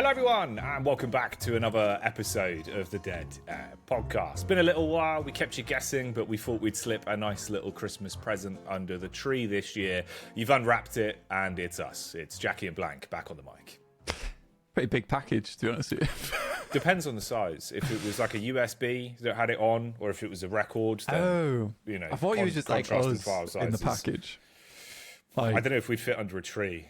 Hello everyone and welcome back to another episode of the Dead podcast. Been a little while, we kept you guessing, but we thought we'd slip a nice little Christmas present under the tree this year. You've unwrapped it and it's us. It's Jacky and Blank back on the mic. Pretty big package, to be honest with you. Depends on the size. If it was like a USB that had it on, or if it was a record, then, you know, I thought you were just like us in the package. Like, I don't know if we'd fit under a tree.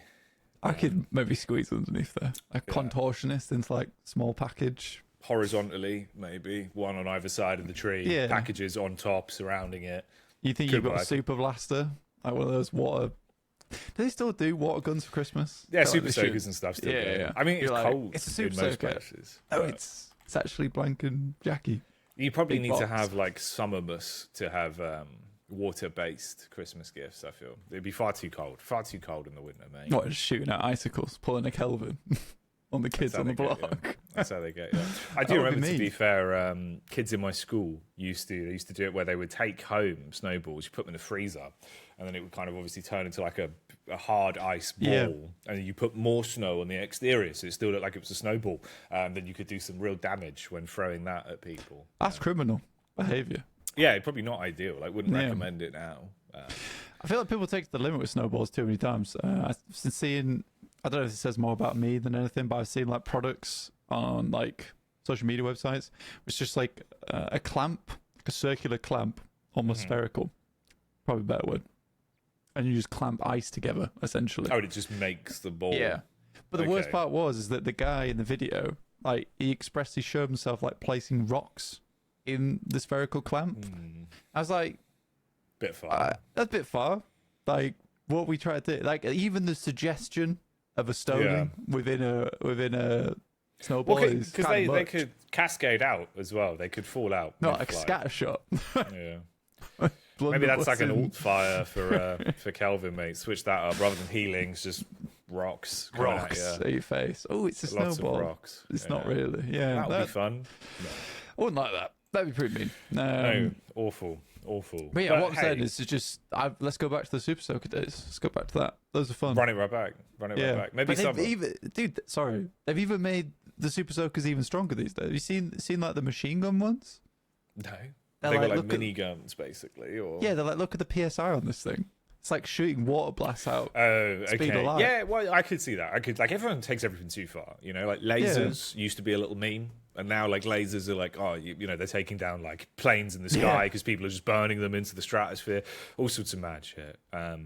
I could maybe squeeze underneath there. A contortionist into like small package. Horizontally, maybe. One on either side of the tree. Yeah. Packages on top, surrounding it. You think you've got a super blaster? Like one of those water... Do they still do water guns for Christmas? Yeah, super soakers and stuff still. Yeah. I mean, it's like, cold. It's a super in most soaker. places. Oh, it's actually Blank and Jacky. You probably Big need box. to have like Summermas to have water-based Christmas gifts. I feel it'd be far too cold in the winter, mate. What, just shooting at icicles, pulling a Kelvin on the kids on the block. That's how they get you. I do remember, to be fair, kids in my school used to do it where they would take home snowballs, you put them in the freezer, and then it would kind of obviously turn into like a hard ice ball, and then you put more snow on the exterior, so it still looked like it was a snowball. Then you could do some real damage when throwing that at people. That's criminal behaviour. Yeah, probably not ideal. Like, wouldn't recommend it now. I feel like people take it to the limit with snowballs too many times. I've been seeing, I don't know if it says more about me than anything, but I've seen like products on like social media websites. It's just like a clamp, like a circular clamp, almost spherical. Probably a better word. And you just clamp ice together, essentially. Oh, it just makes the ball. Yeah. But the worst part is that the guy in the video, like, he expressly showed himself like placing rocks in the spherical clamp. I was like, bit far. That's a bit far. Like, what we try to do, like, even the suggestion of a stoning within a snowball is because they could cascade out as well. They could fall out. Not like a scatter shot. Yeah. Maybe that's like an alt fire for Kelvin, mate. Switch that up rather than healings, just rocks. At your face. Oh, it's a snowball. Lots of rocks. It's not really. Yeah, that would be fun. No. I wouldn't like that. That'd be pretty mean. No, awful. But yeah, what I'm saying is just let's go back to the Super Soaker days. Let's go back to that. Those are fun. Run it right back. Maybe some. They've even made the Super Soakers even stronger these days. Have you seen like the machine gun ones? No. They got like mini guns, basically, or yeah, they're like, look at the PSI on this thing. It's like shooting water blasts out. Oh, okay. Yeah, well, I could see that. Like, everyone takes everything too far. You know, like lasers used to be a little meme, and now like lasers are like, oh, you know, they're taking down like planes in the sky because people are just burning them into the stratosphere. All sorts of mad shit. Yeah,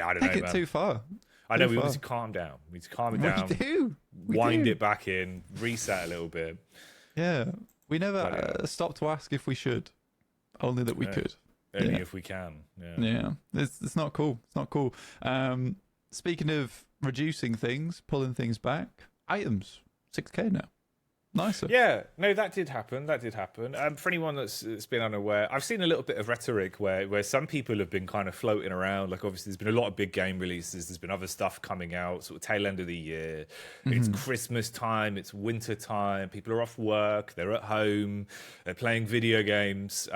I don't know, man. Take it too far. I know we need to calm down. We need to calm it down. Wind it back in, reset a little bit. Yeah. We never stopped to ask if we should. Only that we could. Only if we can. Yeah. It's not cool. It's not cool. Speaking of reducing things, pulling things back, items, 6K now. Nicer. Yeah, no, that did happen. For anyone that's been unaware, I've seen a little bit of rhetoric where some people have been kind of floating around. Like, obviously, there's been a lot of big game releases. There's been other stuff coming out, sort of tail end of the year. It's Christmas time. It's winter time. People are off work. They're at home. They're playing video games.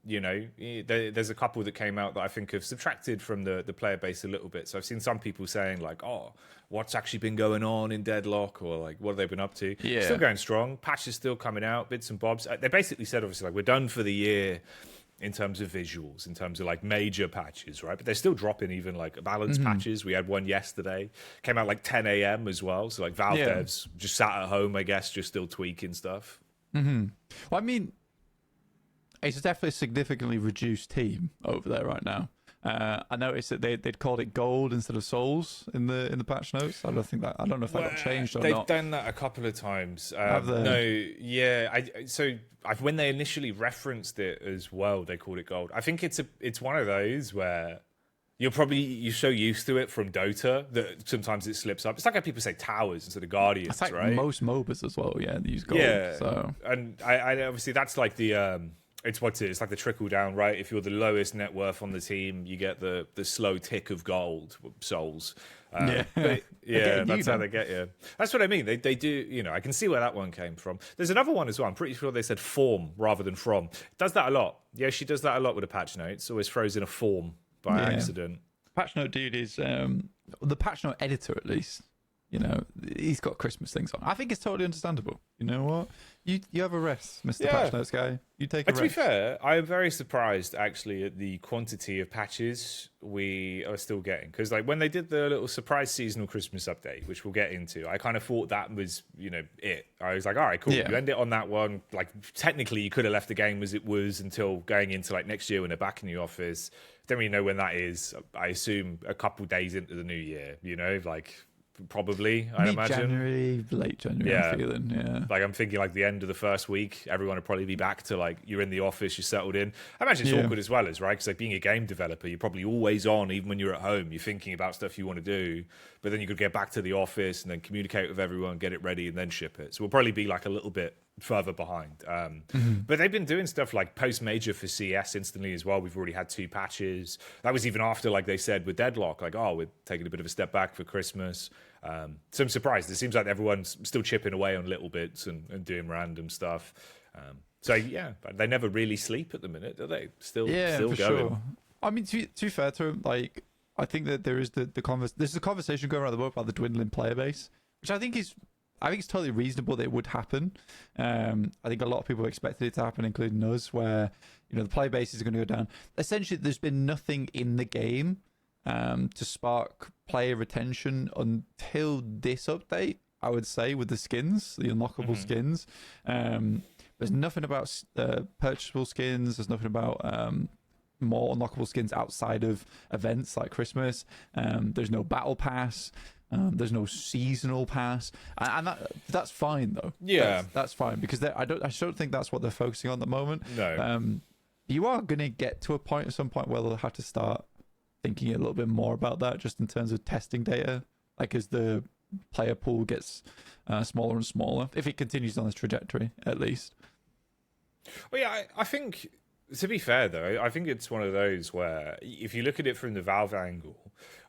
You know, there's a couple that came out that I think have subtracted from the player base a little bit. So I've seen some people saying like, oh, what's actually been going on in Deadlock, or like what have they been up to? Yeah. Still going strong. Patches still coming out, bits and bobs. They basically said, obviously, like, we're done for the year in terms of visuals, in terms of like major patches, right? But they're still dropping even like balanced patches. We had one yesterday, came out like 10 a.m. as well. So like Valve devs just sat at home, I guess, just still tweaking stuff. Well, I mean, it's definitely a significantly reduced team over there right now. I noticed that they'd called it gold instead of souls in the patch notes. I don't know if that got changed or they've not. They've done that a couple of times. Have they? No, yeah. When they initially referenced it as well, they called it gold. I think it's one of those where you're so used to it from Dota that sometimes it slips up. It's like how people say towers instead of guardians, it's like right? most MOBAs as well. Yeah, they use gold. Yeah, so. And I obviously that's like the. It's like the trickle down, right? If you're the lowest net worth on the team, you get the slow tick of gold souls. That's how they get you. That's what I mean. They do, you know, I can see where that one came from. There's another one as well. I'm pretty sure they said form rather than from. Does that a lot. Yeah, she does that a lot with the patch notes. Always throws in a form by accident. Patch note dude is the patch note editor, at least, you know, he's got Christmas things on. I think it's totally understandable. You know what? You have a rest, Mr. Patch Notes guy. You take a rest. To be fair, I am very surprised actually at the quantity of patches we are still getting. Because like when they did the little surprise seasonal Christmas update, which we'll get into, I kind of thought that was, you know, it. I was like, all right, cool. Yeah. You end it on that one. Like technically you could have left the game as it was until going into like next year when they're back in the office. Don't really know when that is. I assume a couple days into the new year, you know, like probably, I'd imagine. January, late January, Yeah. I'm feeling, yeah. Like I'm thinking like the end of the first week, everyone will probably be back to like you're in the office, you're settled in. I imagine it's awkward as well, as right? Because like being a game developer, you're probably always on, even when you're at home. You're thinking about stuff you want to do, but then you could get back to the office and then communicate with everyone, get it ready, and then ship it. So we'll probably be like a little bit further behind. But they've been doing stuff like post-major for CS instantly as well. We've already had 2 patches. That was even after, like they said, with Deadlock, like, oh, we're taking a bit of a step back for Christmas. So I'm surprised. It seems like everyone's still chipping away on little bits and doing random stuff. So yeah, but they never really sleep at the minute, do they? Still for going. Sure. I mean, to be fair to him, like I think that there is there's a conversation going around the world about the dwindling player base, which I think it's totally reasonable that it would happen. I think a lot of people expected it to happen, including us, where you know the player base is going to go down. Essentially, there's been nothing in the game to spark player retention until this update, I would say, with the skins, the unlockable skins. There's nothing about purchasable skins. There's nothing about more unlockable skins outside of events like Christmas. There's no battle pass. There's no seasonal pass, and that's fine though. Yeah, that's fine because I don't think that's what they're focusing on at the moment. No, you are going to get to a point at some point where they'll have to start thinking a little bit more about that, just in terms of testing data, like as the player pool gets smaller and smaller, if it continues on this trajectory, at least. Well, yeah, I think, to be fair though, I think it's one of those where if you look at it from the Valve angle,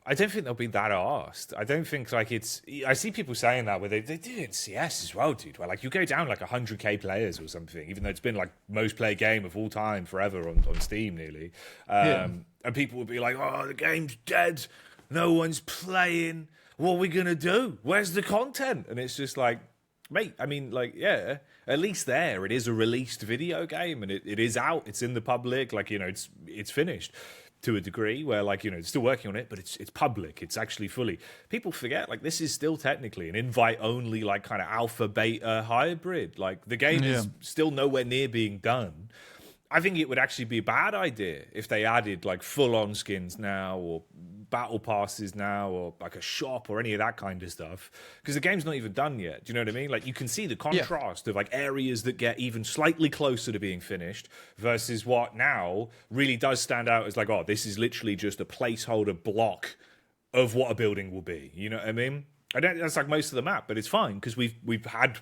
I don't think they'll be that arsed. I don't think like it's. I see people saying that where they do it in CS as well, dude. Where like you go down like 100k players or something, even though it's been like most played game of all time forever on Steam nearly. And people will be like, "Oh, the game's dead. No one's playing. What are we gonna do? Where's the content?" And it's just like, mate. I mean, like, yeah. At least there, it is a released video game, and it is out. It's in the public. Like, you know, it's finished. To a degree where, like, you know, still working on it, but it's public. It's actually fully. People forget, like, this is still technically an invite-only, like, kind of alpha-beta hybrid. Like, the game is still nowhere near being done. I think it would actually be a bad idea if they added, like, full-on skins now or battle passes now or, like, a shop or any of that kind of stuff. Because the game's not even done yet. Do you know what I mean? Like, you can see the contrast of, like, areas that get even slightly closer to being finished versus what now really does stand out as, like, oh, this is literally just a placeholder block of what a building will be. You know what I mean? That's, like, most of the map, but it's fine because we've had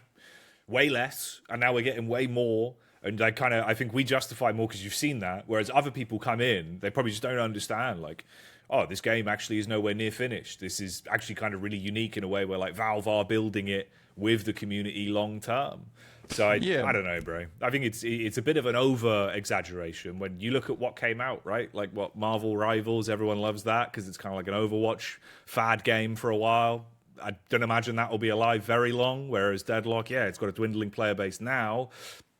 way less and now we're getting way more. And I think we justify more because you've seen that. Whereas other people come in, they probably just don't understand. Like, oh, this game actually is nowhere near finished. This is actually kind of really unique in a way where like Valve are building it with the community long term. So I don't know, bro. I think it's a bit of an over exaggeration when you look at what came out, right? Like what Marvel Rivals, everyone loves that because it's kind of like an Overwatch fad game for a while. I don't imagine that will be alive very long. Whereas Deadlock, it's got a dwindling player base now.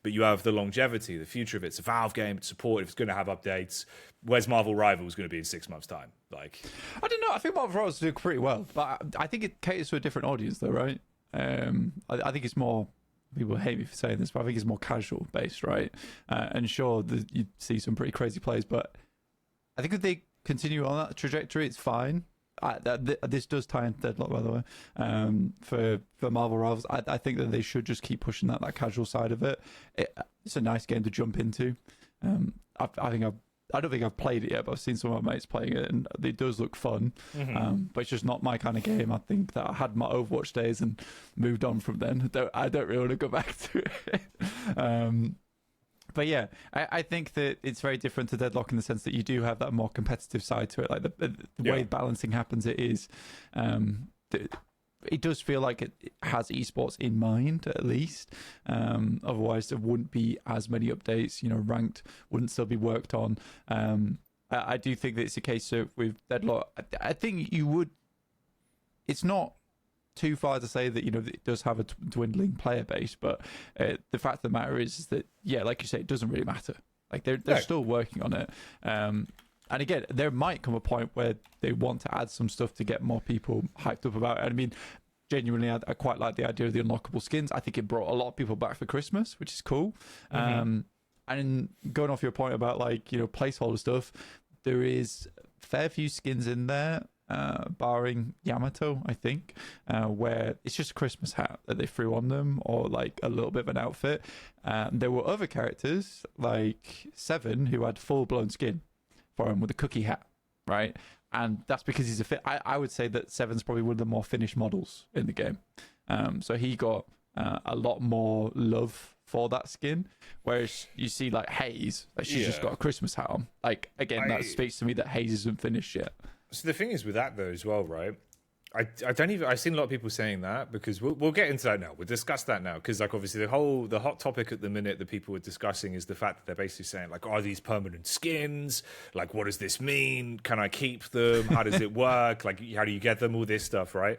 But you have the longevity, the future of it. It's a Valve game, it's supportive, it's going to have updates. Where's Marvel Rivals going to be in 6 months' time? Like, I don't know. I think Marvel Rivals do pretty well, but I think it caters to a different audience, though, right? I think it's more. People hate me for saying this, but I think it's more casual based, right? And sure, you see some pretty crazy plays, but I think if they continue on that trajectory, it's fine. This does tie into Deadlock, by the way. For Marvel Rivals, I think that they should just keep pushing that casual side of it. It's a nice game to jump into. I don't think I've played it yet, but I've seen some of my mates playing it, and it does look fun. But it's just not my kind of game. I think that I had my Overwatch days and moved on from then. I don't really want to go back to it. But yeah, I think that it's very different to Deadlock in the sense that you do have that more competitive side to it. Like the way balancing happens, it does feel like it has esports in mind, at least. Otherwise, there wouldn't be as many updates. You know, ranked wouldn't still be worked on. I do think that it's a case of with Deadlock. I think you would. It's not too far to say that it does have a dwindling player base, but the fact of the matter is that, yeah, like you say, it doesn't really matter. Like they're still working on it. And again, there might come a point where they want to add some stuff to get more people hyped up about it. I mean, genuinely, I quite like the idea of the unlockable skins. I think it brought a lot of people back for Christmas, which is cool. And going off your point about placeholder stuff, there is a fair few skins in there, barring Yamato, I think, where it's just a Christmas hat that they threw on them, or like a little bit of an outfit. There were other characters like Seven who had full blown skin for him with a cookie hat, right? And that's because he's a fit. I would say that Seven's probably one of the more finished models in the game. So he got a lot more love for that skin. Whereas you see like Haze, like she's just got a Christmas hat on. Like, again, that speaks to me that Haze isn't finished yet. So the thing is with that though as well, right? I've seen a lot of people saying that, because we'll get into that now. We'll discuss that now, because like obviously the hot topic at the minute that people are discussing is the fact that they're basically saying like, are these permanent skins? Like, what does this mean? Can I keep them? How does it work? Like, how do you get them? All this stuff, right?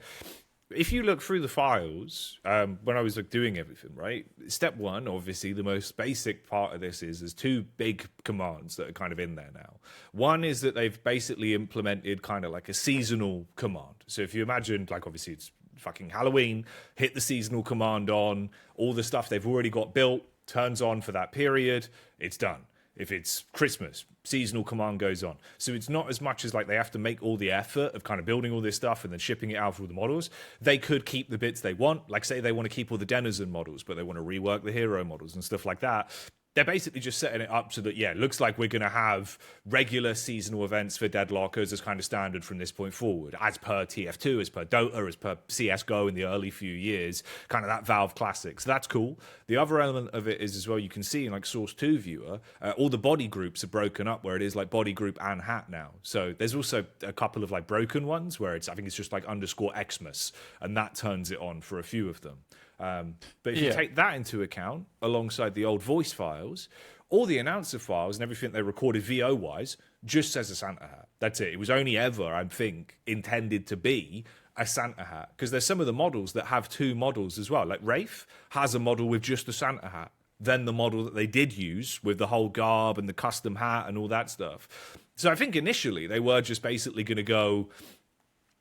If you look through the files, when I was like doing everything, right? Step one, obviously, the most basic part of this is there's two big commands that are kind of in there now. One is that they've basically implemented kind of like a seasonal command. So if you imagine, like obviously it's fucking Halloween, hit the seasonal command on, all the stuff they've already got built turns on for that period, it's done. If it's Christmas, seasonal command goes on. So it's not as much as like they have to make all the effort of kind of building all this stuff and then shipping it out for all the models. They could keep the bits they want. Like say they want to keep all the denizen models, but they want to rework the hero models and stuff like that. They're basically just setting it up so that, yeah, it looks like we're going to have regular seasonal events for Deadlockers as kind of standard from this point forward, as per TF2, as per Dota, as per CSGO in the early few years, kind of that Valve classic. So that's cool. The other element of it is as well, you can see in like Source 2 viewer, all the body groups are broken up where it is like body group and hat now. So there's also a couple of like broken ones where I think it's just like _Xmas, and that turns it on for a few of them. But if you take that into account, alongside the old voice files, all the announcer files and everything they recorded VO-wise just says a Santa hat. That's it. It was only ever, I think, intended to be a Santa hat. Because there's some of the models that have two models as well. Like Wraith has a model with just the Santa hat. Then the model that they did use with the whole garb and the custom hat and all that stuff. So I think initially they were just basically going to go,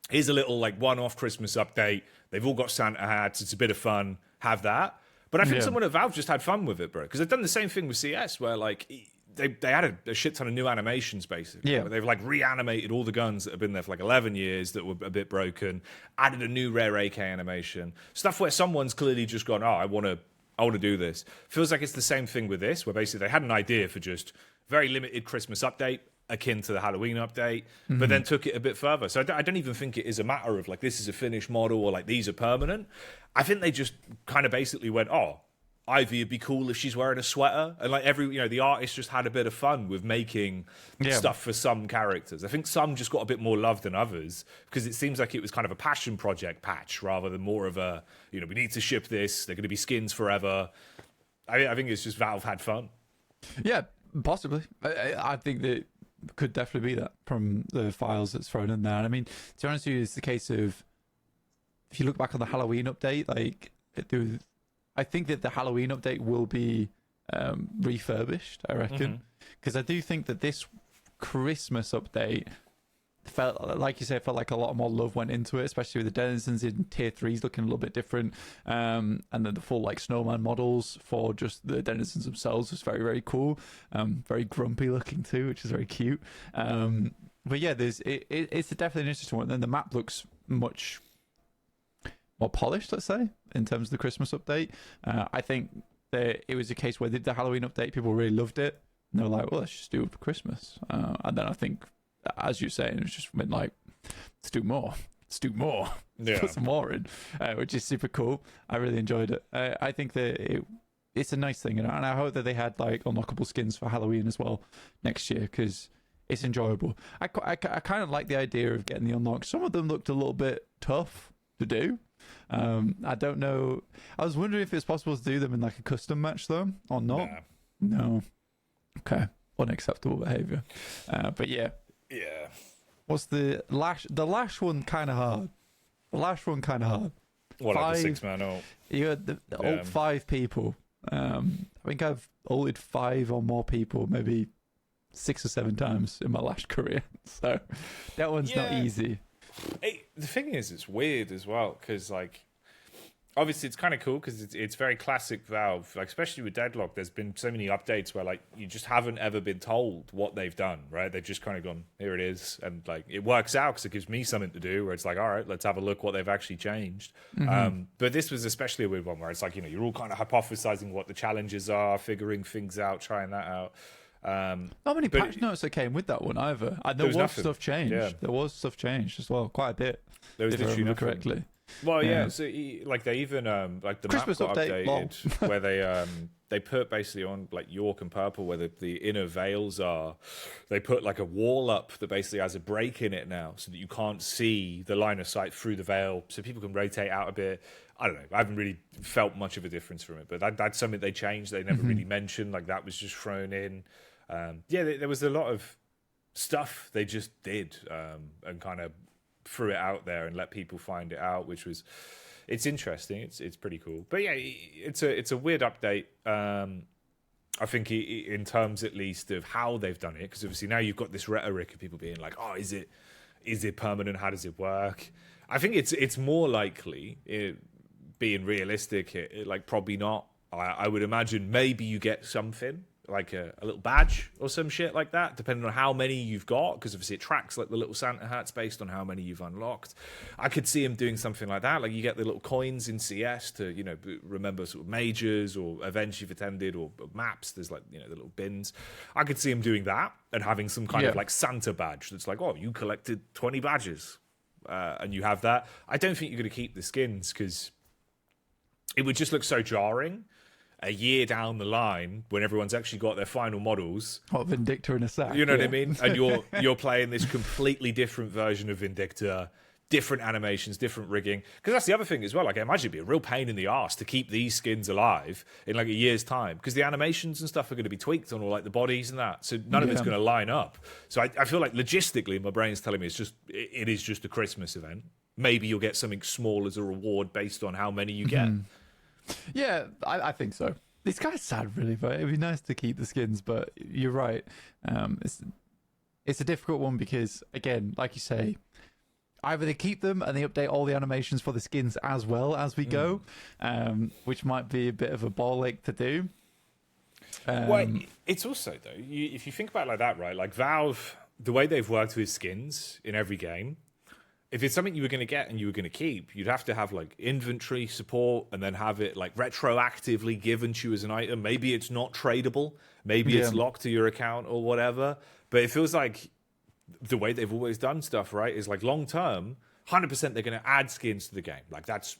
here's a little like one-off Christmas update. They've all got Santa hats. It's a bit of fun. Have that. But I think someone at Valve just had fun with it, bro. Because they've done the same thing with CS, where like they added a shit ton of new animations, basically. Yeah. Where they've like reanimated all the guns that have been there for like 11 years that were a bit broken. Added a new rare AK animation. Stuff where someone's clearly just gone, oh, I want to do this. Feels like it's the same thing with this, where basically they had an idea for just very limited Christmas update, akin to the Halloween update, but then took it a bit further. So I don't even think it is a matter of like this is a finished model or like these are permanent. I think they just kind of basically went, oh, Ivy would be cool if she's wearing a sweater, and like the artist just had a bit of fun with making stuff for some characters. I think some just got a bit more love than others because it seems like it was kind of a passion project patch rather than more of a, we need to ship this, they're going to be skins forever. I think it's just Valve had fun. Yeah, possibly. I think that could definitely be that from the files that's thrown in there. And I mean, to be honest with you, it's the case of, if you look back on the Halloween update, like I think that the Halloween update will be refurbished, I reckon, because I do think that this Christmas update felt, like you said, felt like a lot more love went into it, especially with the denizens in tier 3s looking a little bit different, and then the full like snowman models for just the denizens themselves was very, very cool, very grumpy looking too, which is very cute. But yeah, it's definitely an interesting one. And then the map looks much more polished, let's say, in terms of the Christmas update. I think that it was a case where the Halloween update, people really loved it, and they were like, well, let's just do it for Christmas. And then I think, as you're saying, it's just been like, let's do more, put some more in, which is super cool. I really enjoyed it. I think that it's a nice thing, and I hope that they had like unlockable skins for Halloween as well next year, because it's enjoyable. I kind of like the idea of getting the unlocks. Some of them looked a little bit tough to do. I don't know. I was wondering if it's possible to do them in like a custom match though, or not. No. Okay. Unacceptable behavior. But yeah. Yeah. What's the lash one kind of hard? The lash one kind of hard. Well, like a five. 6-man ult. You had the ult 5 people. I think I've ulted 5 or more people, maybe 6 or 7 times in my last career. So that one's not easy. The thing is, it's weird as well because, like, obviously it's kind of cool because it's very classic Valve. Like, especially with Deadlock, there's been so many updates where, like, you just haven't ever been told what they've done, right? They've just kind of gone, here it is, and like it works out because it gives me something to do. Where it's like, all right, let's have a look what they've actually changed. But this was especially a weird one where it's like, you're all kind of hypothesizing what the challenges are, figuring things out, trying that out. Not many patch notes that came with that one either. There was stuff changed. Yeah. There was stuff changed as well, quite a bit. There was if I literally remember nothing. correctly. Well, yeah. So like they even like the Christmas map got update, updated where they put basically on like York and Purple where the inner veils are. They put like a wall up that basically has a break in it now, so that you can't see the line of sight through the veil, so people can rotate out a bit. I don't know. I haven't really felt much of a difference from it, but that's something they changed. They never really mentioned. Like that was just thrown in. There was a lot of stuff they just did and kind of threw it out there and let people find it out, which was it's interesting. It's pretty cool. But yeah, it's a weird update. I think in terms at least of how they've done it, because obviously now you've got this rhetoric of people being like, oh, is it permanent? How does it work? I think it's more likely, being realistic, like probably not. I would imagine maybe you get something like a little badge or some shit like that, depending on how many you've got, because obviously it tracks like the little Santa hats based on how many you've unlocked. I could see him doing something like that, like you get the little coins in CS to remember sort of majors or events you've attended or maps. There's like the little bins. I could see him doing that and having some kind of like Santa badge that's like, oh, you collected 20 badges and you have that. I don't think you're going to keep the skins because it would just look so jarring a year down the line when everyone's actually got their final models. What, Vindicta in a sack? You know what I mean? And you're playing this completely different version of Vindicta, different animations, different rigging. Because that's the other thing as well. Like, I imagine it'd be a real pain in the arse to keep these skins alive in like a year's time, because the animations and stuff are going to be tweaked on all like the bodies and that. So none of it's going to line up. So I feel like logistically, my brain's telling me it is just a Christmas event. Maybe you'll get something small as a reward based on how many you get. Yeah, I think so. It's kind of sad, really, but it'd be nice to keep the skins. But you're right. It's a difficult one because, again, like you say, either they keep them and they update all the animations for the skins as well as we go, which might be a bit of a ball ache to do. Well, it's also, though, if you think about it like that, right? Like Valve, the way they've worked with skins in every game, if it's something you were going to get and you were going to keep, you'd have to have like inventory support and then have it like retroactively given to you as an item. Maybe it's not tradable. Maybe it's locked to your account or whatever. But it feels like the way they've always done stuff, right, is like long term, 100% they're going to add skins to the game. Like that's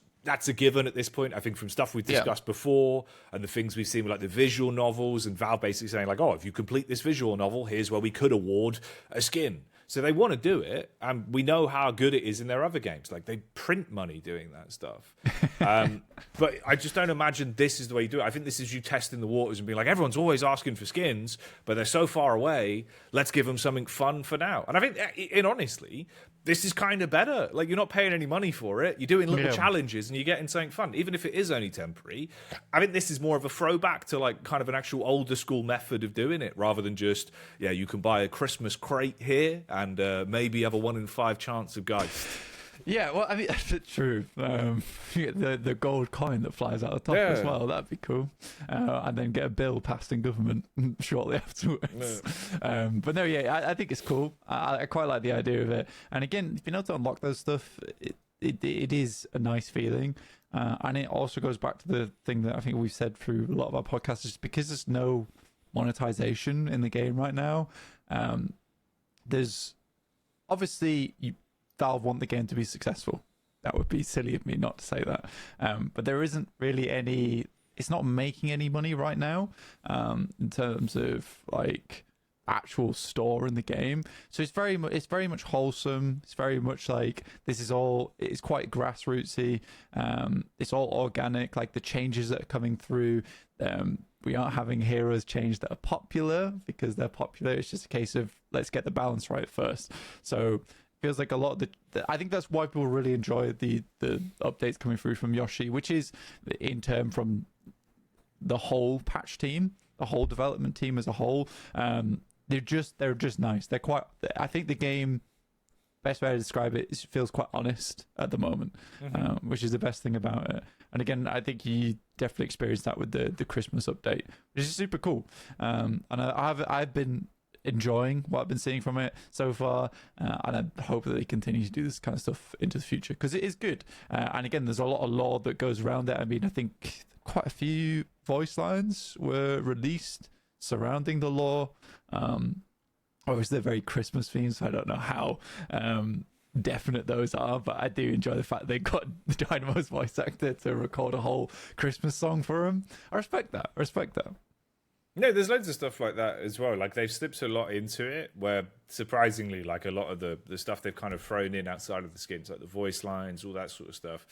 a given at this point. I think from stuff we've discussed before and the things we've seen with like the visual novels and Valve basically saying like, oh, if you complete this visual novel, here's where we could award a skin. So they want to do it, and we know how good it is in their other games. Like, they print money doing that stuff. But I just don't imagine this is the way you do it. I think this is you testing the waters and being like, everyone's always asking for skins, but they're so far away, let's give them something fun for now. And I think, honestly, this is kind of better. Like, you're not paying any money for it. You're doing little challenges, and you're getting something fun, even if it is only temporary. I think this is more of a throwback to, like, kind of an actual older school method of doing it, rather than just, you can buy a Christmas crate here and maybe have a 1 in 5 chance of Geist. Yeah, well, I mean, true. You get the gold coin that flies out the top as well. That'd be cool. And then get a bill passed in government shortly afterwards. But no, I think it's cool. I quite like the idea of it. And again, if you know to unlock those stuff, it is a nice feeling. And it also goes back to the thing that I think we've said through a lot of our podcasts, is because there's no monetization in the game right now. There's obviously Valve want the game to be successful. That would be silly of me not to say that. But there isn't really any. It's not making any money right now in terms of like actual store in the game. So it's very much wholesome. It's very much like this is all. It's quite grassrootsy. It's all organic. Like the changes that are coming through. We aren't having heroes change that are popular because they're popular. It's just a case of let's get the balance right first. So feels like a lot of I think that's why people really enjoy the updates coming through from Yoshi, which is in turn from the whole patch team, the whole development team as a whole. They're just nice. They're quite. I think the game, best way to describe it, is it feels quite honest at the moment, which is the best thing about it. And again, I think you definitely experienced that with the Christmas update, which is super cool. And I've been enjoying what I've been seeing from it so far, and I hope that they continue to do this kind of stuff into the future, because it is good. And again, there's a lot of lore that goes around it. I mean, I think quite a few voice lines were released surrounding the lore. Obviously, they're very Christmas themed, so I don't know how definite those are, but I do enjoy the fact they got the Dynamo's voice actor to record a whole Christmas song for him. I respect that. No, there's loads of stuff like that as well. Like, they've slipped a lot into it, where surprisingly, like, a lot of the stuff they've kind of thrown in outside of the skins, like the voice lines, all that sort of stuff,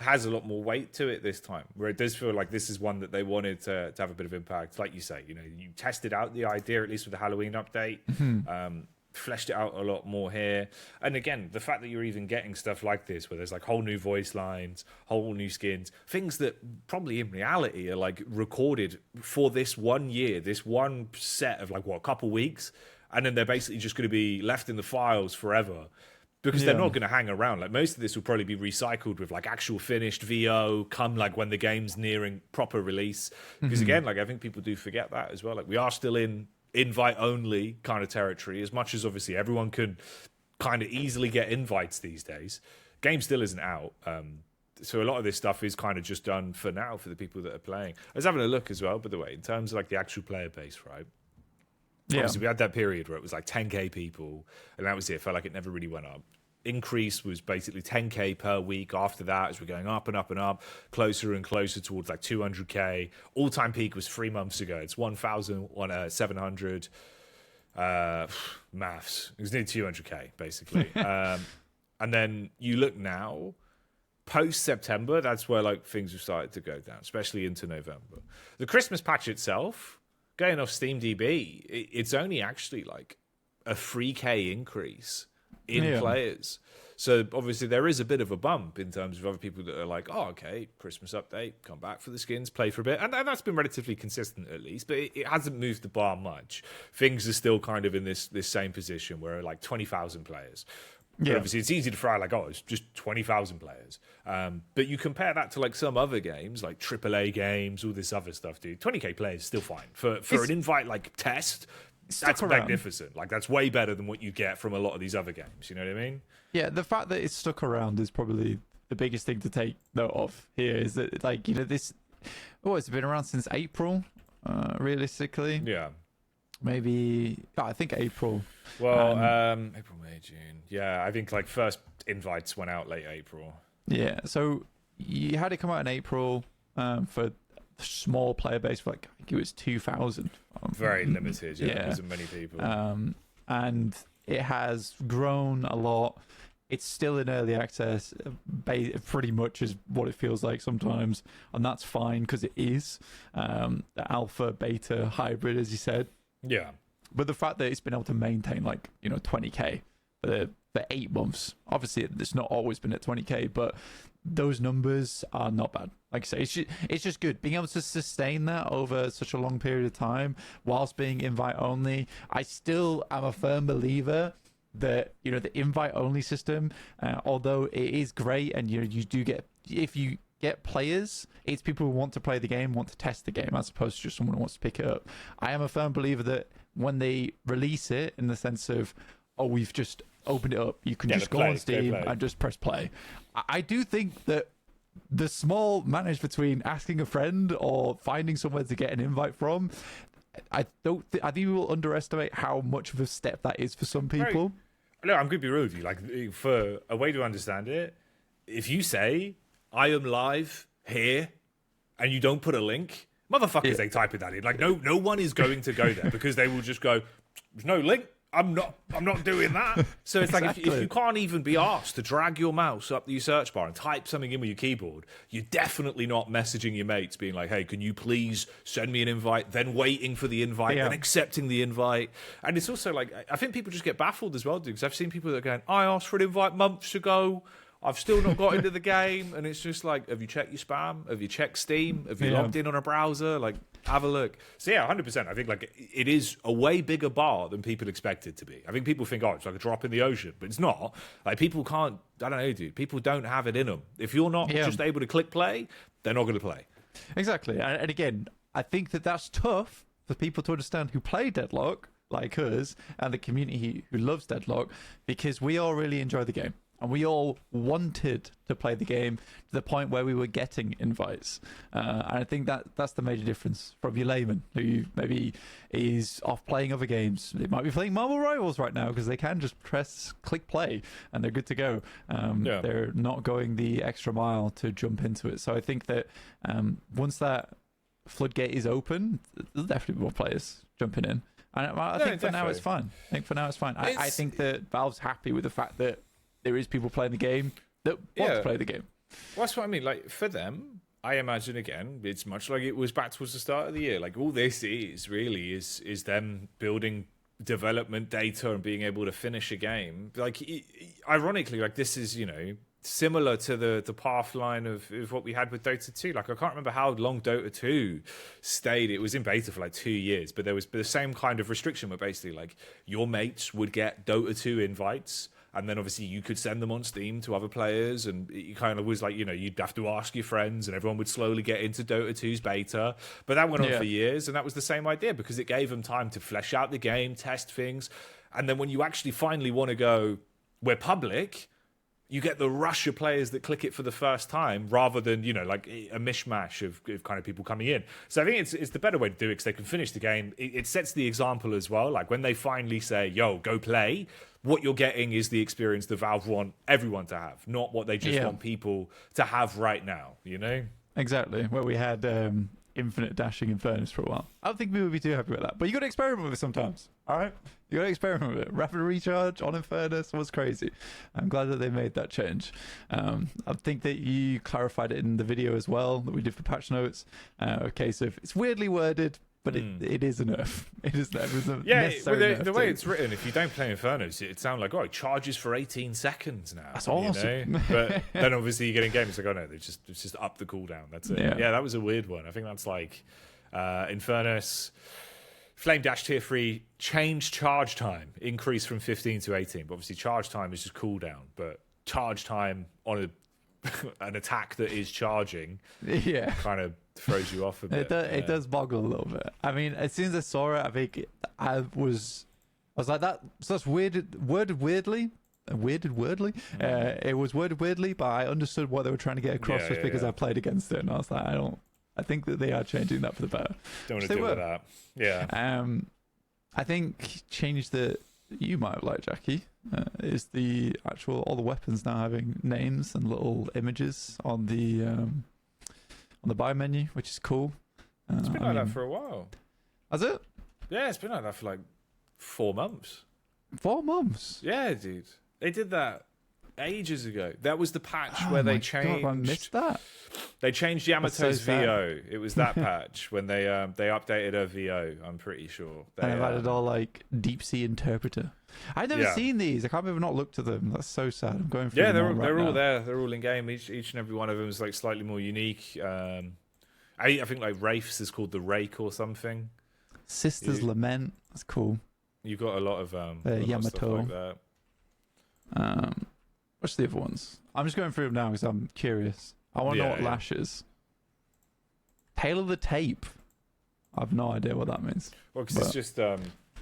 has a lot more weight to it this time, where it does feel like this is one that they wanted to have a bit of impact. Like you say, you know, you tested out the idea, at least with the Halloween update, fleshed it out a lot more here. And again, the fact that you're even getting stuff like this, where there's like whole new voice lines, whole new skins, things that probably in reality are like recorded for this 1 year, this one set of like, what, a couple weeks, and then they're basically just going to be left in the files forever. Because they're not going to hang around. Like, most of this will probably be recycled with like actual finished VO come like when the game's nearing proper release. Because again, like, I think people do forget that as well. Like, we are still in invite only kind of territory, as much as obviously everyone could kind of easily get invites these days. Game still isn't out. So a lot of this stuff is kind of just done for now for the people that are playing. I was having a look as well, by the way, in terms of like the actual player base, right? Yeah. Obviously, we had that period where it was like 10k people, and that was it. It felt like it never really went up. Increase was basically 10k per week. After that, as we're going up and up and up, closer and closer towards like 200k. All-time peak was 3 months ago. It's 1,700. Maths. It was near 200k, basically. And then you look now, post-September, that's where like things have started to go down, especially into November. The Christmas patch itself, going off SteamDB, it's only actually like a 3k increase in players. So obviously there is a bit of a bump in terms of other people that are like, oh, okay, Christmas update, come back for the skins, play for a bit. And that's been relatively consistent at least, but it hasn't moved the bar much. Things are still kind of in this same position where like 20,000 players. Yeah. Obviously, it's easy to fry like, oh, it's just 20,000 players. But you compare that to like some other games, like AAA games, all this other stuff, dude. 20k players is still fine. For an invite like test, that's magnificent. Like, that's way better than what you get from a lot of these other games. You know what I mean? Yeah, the fact that it's stuck around is probably the biggest thing to take note of here. Is that, like, you know, this... Oh, it's been around since April, realistically. Yeah. Maybe... I think April. Well, April, May, June. Yeah, I think, like, first invites went out late April. Yeah, so you had it come out in April for small player base, for like, I think it was 2,000. Very limited, yeah. There wasn't many people. And it has grown a lot. It's still in early access, pretty much is what it feels like sometimes, and that's fine because it is the alpha beta hybrid, as you said. Yeah. But the fact that it's been able to maintain, like, you know, 20k for 8 months, obviously it's not always been at 20k, but those numbers are not bad. Like I say, it's just good being able to sustain that over such a long period of time whilst being invite only. I still am a firm believer that, you know, the invite only system, although it is great, and you do get, if you get players, it's people who want to play the game, want to test the game, as opposed to just someone who wants to pick it up. I am a firm believer that when they release it, in the sense of, oh, we've just opened it up, you can just go on Steam and just press play. I do think that the small manage between asking a friend or finding somewhere to get an invite from, I think people underestimate how much of a step that is for some people. Right. No, I'm going to be real with you. Like, for a way to understand it, if you say, I am live here, and you don't put a link, motherfuckers, they type that in. Like, no one is going to go there because they will just go, there's no link. I'm not doing that. So it's like if you can't even be asked to drag your mouse up your search bar and type something in with your keyboard, you're definitely not messaging your mates being like, hey, can you please send me an invite, then waiting for the invite, then accepting the invite. And it's also like, I think people just get baffled as well, dude, because I've seen people that are going, I asked for an invite months ago, I've still not got into the game. And it's just like, have you checked your spam? Have you checked Steam? Have you logged in on a browser? Like, have a look. So yeah, 100%. I think like it is a way bigger bar than people expect it to be. I think people think, oh, it's like a drop in the ocean, but it's not. Like people can't, I don't know, dude. People don't have it in them. If you're not just able to click play, they're not going to play. Exactly. And again, I think that that's tough for people to understand who play Deadlock, like us, and the community who loves Deadlock, because we all really enjoy the game. And we all wanted to play the game to the point where we were getting invites. And I think that's the major difference from your layman, who maybe is off playing other games. They might be playing Marvel Rivals right now because they can just click play and they're good to go. They're not going the extra mile to jump into it. So I think that once that floodgate is open, there's definitely more players jumping in. And I think for now it's fine. I think that Valve's happy with the fact that there is people playing the game that want to play the game. Well, that's what I mean. Like, for them, I imagine, again, it's much like it was back towards the start of the year. Like, all this is really is them building development data and being able to finish a game. Like, ironically, like, this is, you know, similar to the path line of what we had with Dota 2. Like, I can't remember how long Dota 2 stayed. It was in beta for like 2 years, but there was the same kind of restriction where basically, like, your mates would get Dota 2 invites, and then obviously you could send them on Steam to other players, and it kind of was like, you know, you'd have to ask your friends, and everyone would slowly get into Dota 2's beta. But that went on for years, and that was the same idea because it gave them time to flesh out the game, test things. And then when you actually finally want to go, we're public, you get the rush of players that click it for the first time rather than, you know, like a mishmash of kind of people coming in. So I think it's the better way to do it because they can finish the game. It sets the example as well. Like when they finally say, yo, go play, what you're getting is the experience the Valve want everyone to have, not what they just want people to have right now, you know? Exactly. Where we had infinite dashing in Furnace for a while. I don't think we would be too happy with that. But you got to experiment with it sometimes. All right? You got to experiment with it. Rapid recharge on Infernus was crazy. I'm glad that they made that change. I think that you clarified it in the video as well that we did for patch notes. A case of it's weirdly worded, but it is a nerf. It is nerf. The way it's written, if you don't play Infernus, it sounds like, it charges for 18 seconds now. That's awesome. Know? But then obviously you get in game, it's like, oh no, it's just up the cooldown. That's it. Yeah, that was a weird one. I think that's like Infernus, Flame Dash Tier 3, changed charge time, increased from 15 to 18. But obviously charge time is just cooldown. But charge time on an attack that is charging kind of throws you off a bit. It does boggle a little bit. I mean, as soon as I saw it, I think I was like, that. So that's worded weirdly. It was worded weirdly, but I understood what they were trying to get across just because I played against it, and I was like, I think that they are changing that for the better. Don't want to deal with that. Yeah. I think change that you might have liked, Jacky, is the actual all the weapons now having names and little images on the buy menu, which is cool. It's been like that for a while. Has it? Yeah, it's been like that for like 4 months. 4 months? Yeah, dude. They did that ages ago. That was the patch where they changed. God, I missed that. They changed Yamato's VO. It was that patch when they updated her VO. I'm pretty sure. And I've added all like deep sea interpreter. I've never seen these. I can't believe I've not looked at them. That's so sad. I'm going through. Yeah, they're all all there. They're all in game. Each and every one of them is like slightly more unique. I think like Wraith's is called the Rake or something. Sister's Lament. That's cool. You've got a lot of Yamato. Stuff like that. What's the other ones? I'm just going through them now because I'm curious. I want to know what Lash is. Tail of the Tape. I have no idea what that means. Well, because it's just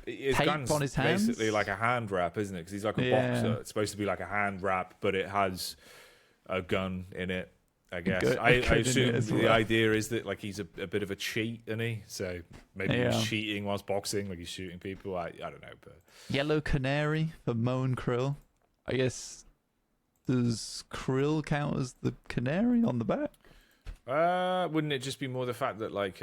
his gun's on his hands? basically like a hand wrap, isn't it? Because he's like a boxer. It's supposed to be like a hand wrap, but it has a gun in it. I guess. I assume the idea is that like he's a bit of a cheat, isn't he? So maybe he's cheating whilst boxing, like he's shooting people. I don't know, but Yellow Canary for Moan Krill. I guess, does Krill count as the canary on the back? Wouldn't it just be more the fact that like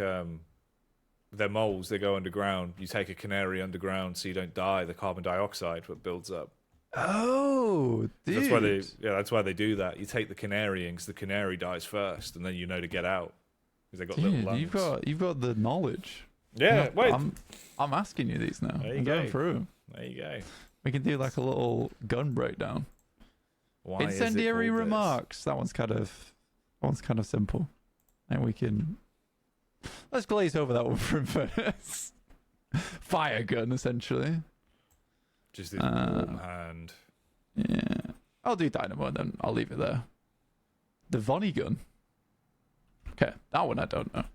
they're moles. They go underground. You take a canary underground so you don't die. The carbon dioxide what builds up. Oh, dude. That's why they do that. You take the canary in because the canary dies first, and then you know to get out because they got little lungs. You've got the knowledge. Yeah, wait. I'm asking you these now. I'm going through. There you go. We can do like a little gun breakdown. Why Incendiary is it called remarks. this? That one's kind of simple, and we can let's glaze over that one first. Fire gun, essentially. Just this warm hand. Yeah, I'll do dynamo, and then I'll leave it there. The Vonnie gun. Okay, that one I don't know.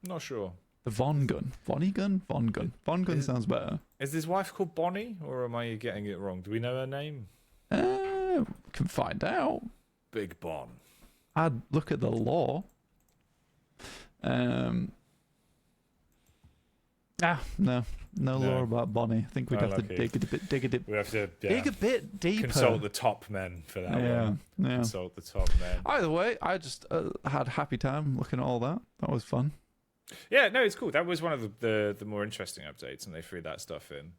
Not sure. The Von gun. Vonnie gun? Von gun. Von gun sounds better. Is his wife called Bonnie, or am I getting it wrong? Do we know her name? Can find out. Big Bon. I'd look at the lore. No lore about Bonnie. I think we'd have to dig a bit. We have to dig a bit deeper. Consult the top men for that one. Yeah. Consult the top men. Either way, I just had a happy time looking at all that. That was fun. Yeah, no, it's cool. That was one of the more interesting updates, and they threw that stuff in.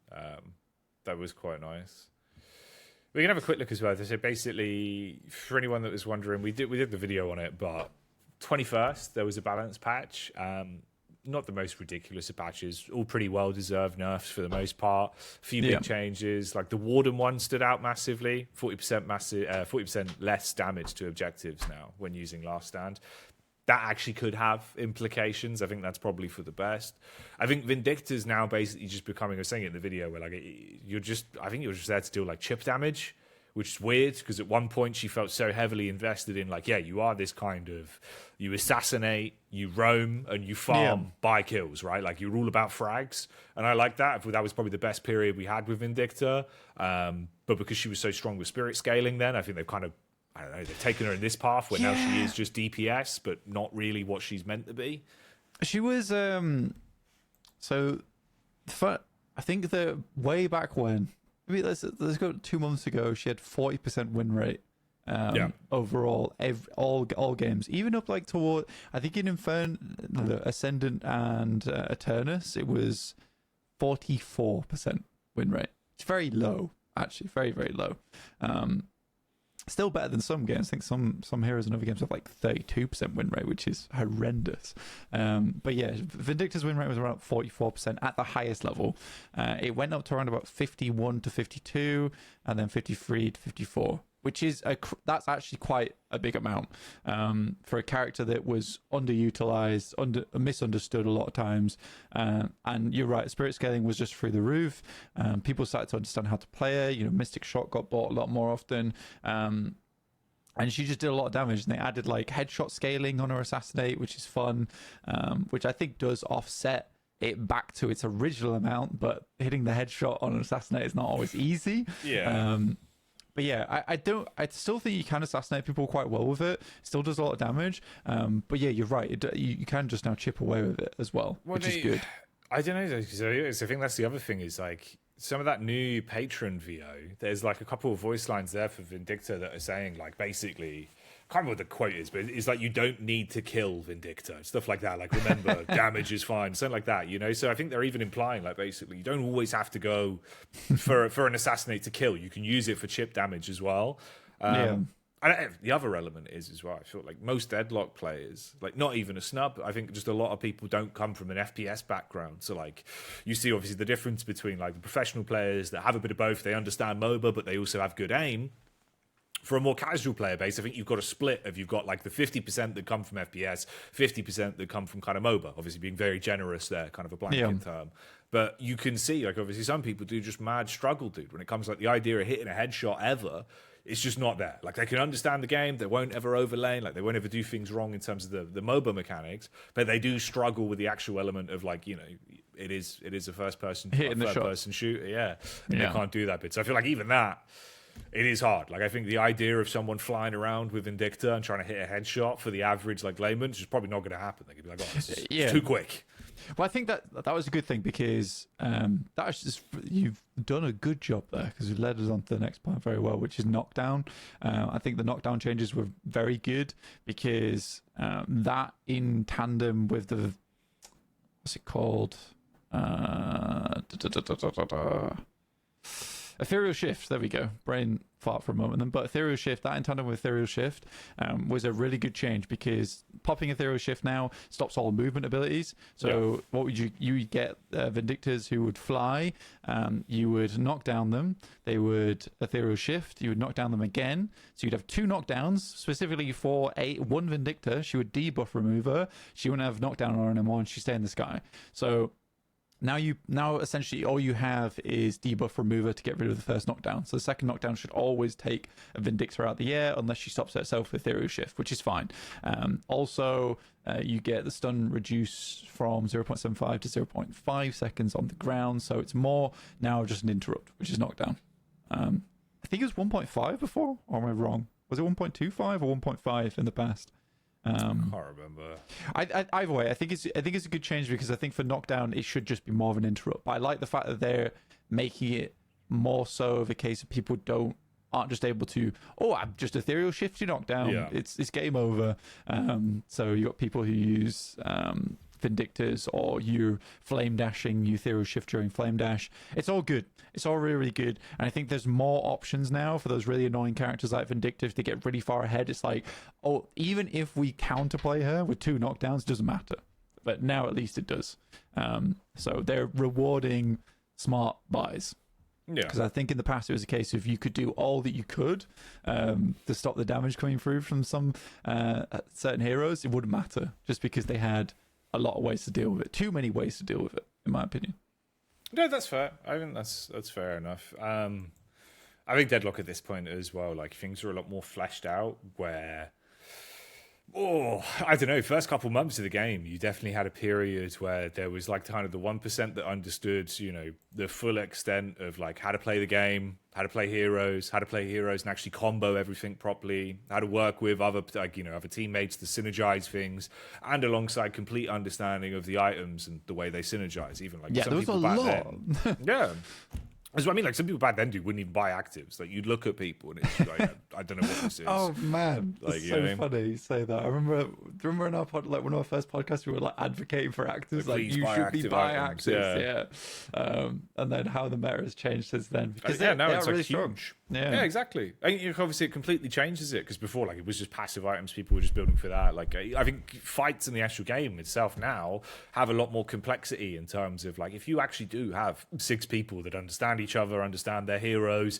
That was quite nice. We can have a quick look as well. So basically, for anyone that was wondering, we did the video on it, but 21st there was a balance patch. Not the most ridiculous of patches, all pretty well deserved nerfs for the most part. A few big changes, like the Warden one stood out massively. 40% less damage to objectives now when using Last Stand. That actually could have implications. I think that's probably for the best. I think Vindicta's now basically just becoming, I was saying it in the video, where like I think you're just there to deal like chip damage, which is weird because at one point she felt so heavily invested in like, yeah, you are this kind of, you assassinate, you roam, and you farm by kills, right? Like you're all about frags. And I like that. I thought that was probably the best period we had with Vindicta. But because she was so strong with spirit scaling then, I think they've kind of, I don't know, they've taken her in this path where now she is just DPS, but not really what she's meant to be. She was, I think that way back when, maybe let's go 2 months ago, she had 40% win rate overall, all games, even up like toward, I think in the Ascendant and Eternus, it was 44% win rate. It's very low, actually, very, very low. Still better than some games. I think some heroes and other games have like 32% win rate, which is horrendous. But yeah, Vindicta's win rate was around 44% at the highest level. It went up to around about 51 to 52, and then 53 to 54, which is that's actually quite a big amount for a character that was underutilized, misunderstood a lot of times. And you're right, spirit scaling was just through the roof. People started to understand how to play her. Mystic Shot got bought a lot more often. And she just did a lot of damage. And they added like headshot scaling on her assassinate, which is fun, which I think does offset it back to its original amount. But hitting the headshot on an assassinate is not always easy. Yeah. But yeah, I still think you can assassinate people quite well with it. Still does a lot of damage. But yeah, you're right. You can just now chip away with it as well, which is good. I don't know. So I think that's the other thing is like some of that new patron VO. There's like a couple of voice lines there for Vindicta that are saying like basically, I can't remember what the quote is, but it's like you don't need to kill Vindicta, stuff like that. Like remember, damage is fine, something like that. So I think they're even implying like basically you don't always have to go for an assassinate to kill. You can use it for chip damage as well. And the other element is as well, I feel like most Deadlock players, like not even a snub, I think just a lot of people don't come from an FPS background. So like you see obviously the difference between like the professional players that have a bit of both, they understand MOBA, but they also have good aim. For a more casual player base, I think you've got a split of you've got like the 50% that come from FPS, 50% that come from kind of MOBA, obviously being very generous there, kind of a blanket term. But you can see, like obviously some people do just mad struggle, dude, when it comes to like the idea of hitting a headshot ever. It's just not there. Like they can understand the game, they won't ever overlay, like they won't ever do things wrong in terms of the MOBA mechanics, but they do struggle with the actual element of like, it is a first person shooter, and they can't do that bit. So I feel like even that, it is hard. Like I think the idea of someone flying around with Vindicta and trying to hit a headshot for the average like layman is just probably not going to happen. They could be like, oh, this is too quick. Well, I think that was a good thing because that's just you've done a good job there because you led us on to the next point very well, which is knockdown. I think the knockdown changes were very good because that in tandem with the what's it called? Ethereal Shift, there we go. Brain fart for a moment then. But Ethereal Shift, that in tandem with Ethereal Shift, was a really good change because popping Ethereal Shift now stops all movement abilities. So what would you would get Vindictors who would fly, you would knock down them, they would Ethereal Shift, you would knock down them again. So you'd have 2 knockdowns specifically for one Vindictor. She would debuff remover. She wouldn't have knockdown on her anymore and she'd stay in the sky. So now essentially all you have is debuff remover to get rid of the first knockdown. So the second knockdown should always take a Vindictor out of the air unless she stops herself with Ethereal Shift, which is fine. Also, you get the stun reduced from 0.75 to 0.5 seconds on the ground. So it's more now just an interrupt, which is knockdown. I think it was 1.5 before, or am I wrong? Was it 1.25 or 1.5 in the past? I can't remember. Either way, I think it's a good change because I think for knockdown it should just be more of an interrupt. But I like the fact that they're making it more so of a case of people aren't just able to, I'm just Ethereal Shift you knockdown. Yeah. It's game over. So you got people who use Vindictors or you flame dashing, you Ethereal Shift during flame dash. It's all good. It's all really, really good. And I think there's more options now for those really annoying characters like Vindictors to get really far ahead. It's like, even if we counterplay her with 2 knockdowns, doesn't matter. But now at least it does. So they're rewarding smart buys. Yeah. Because I think in the past it was a case of you could do all that you could to stop the damage coming through from some certain heroes. It wouldn't matter just because they had a lot of ways to deal with it. Too many ways to deal with it, in my opinion. No, that's fair. I think that's fair enough. I think Deadlock at this point as well, like things are a lot more fleshed out where I don't know, first couple months of the game, you definitely had a period where there was like kind of the 1% that understood, the full extent of like how to play the game, how to play heroes and actually combo everything properly, how to work with other teammates to synergize things, and alongside complete understanding of the items and the way they synergize. Even like some people back then. Yeah. That's what I mean. Like some people back then wouldn't even buy actives. Like you'd look at people and it's like, I don't know what this is. Oh man, like, it's so funny you say that. I remember in our one of our first podcasts we were like advocating for actives, like you should be buying actives, and then how the meta has changed since then. Because now it's really like strong. Huge. Yeah, exactly. I think obviously it completely changes it because before, like, it was just passive items. People were just building for that. Like, I think fights in the actual game itself now have a lot more complexity in terms of like if you actually do have 6 people that understand each other, understand their heroes,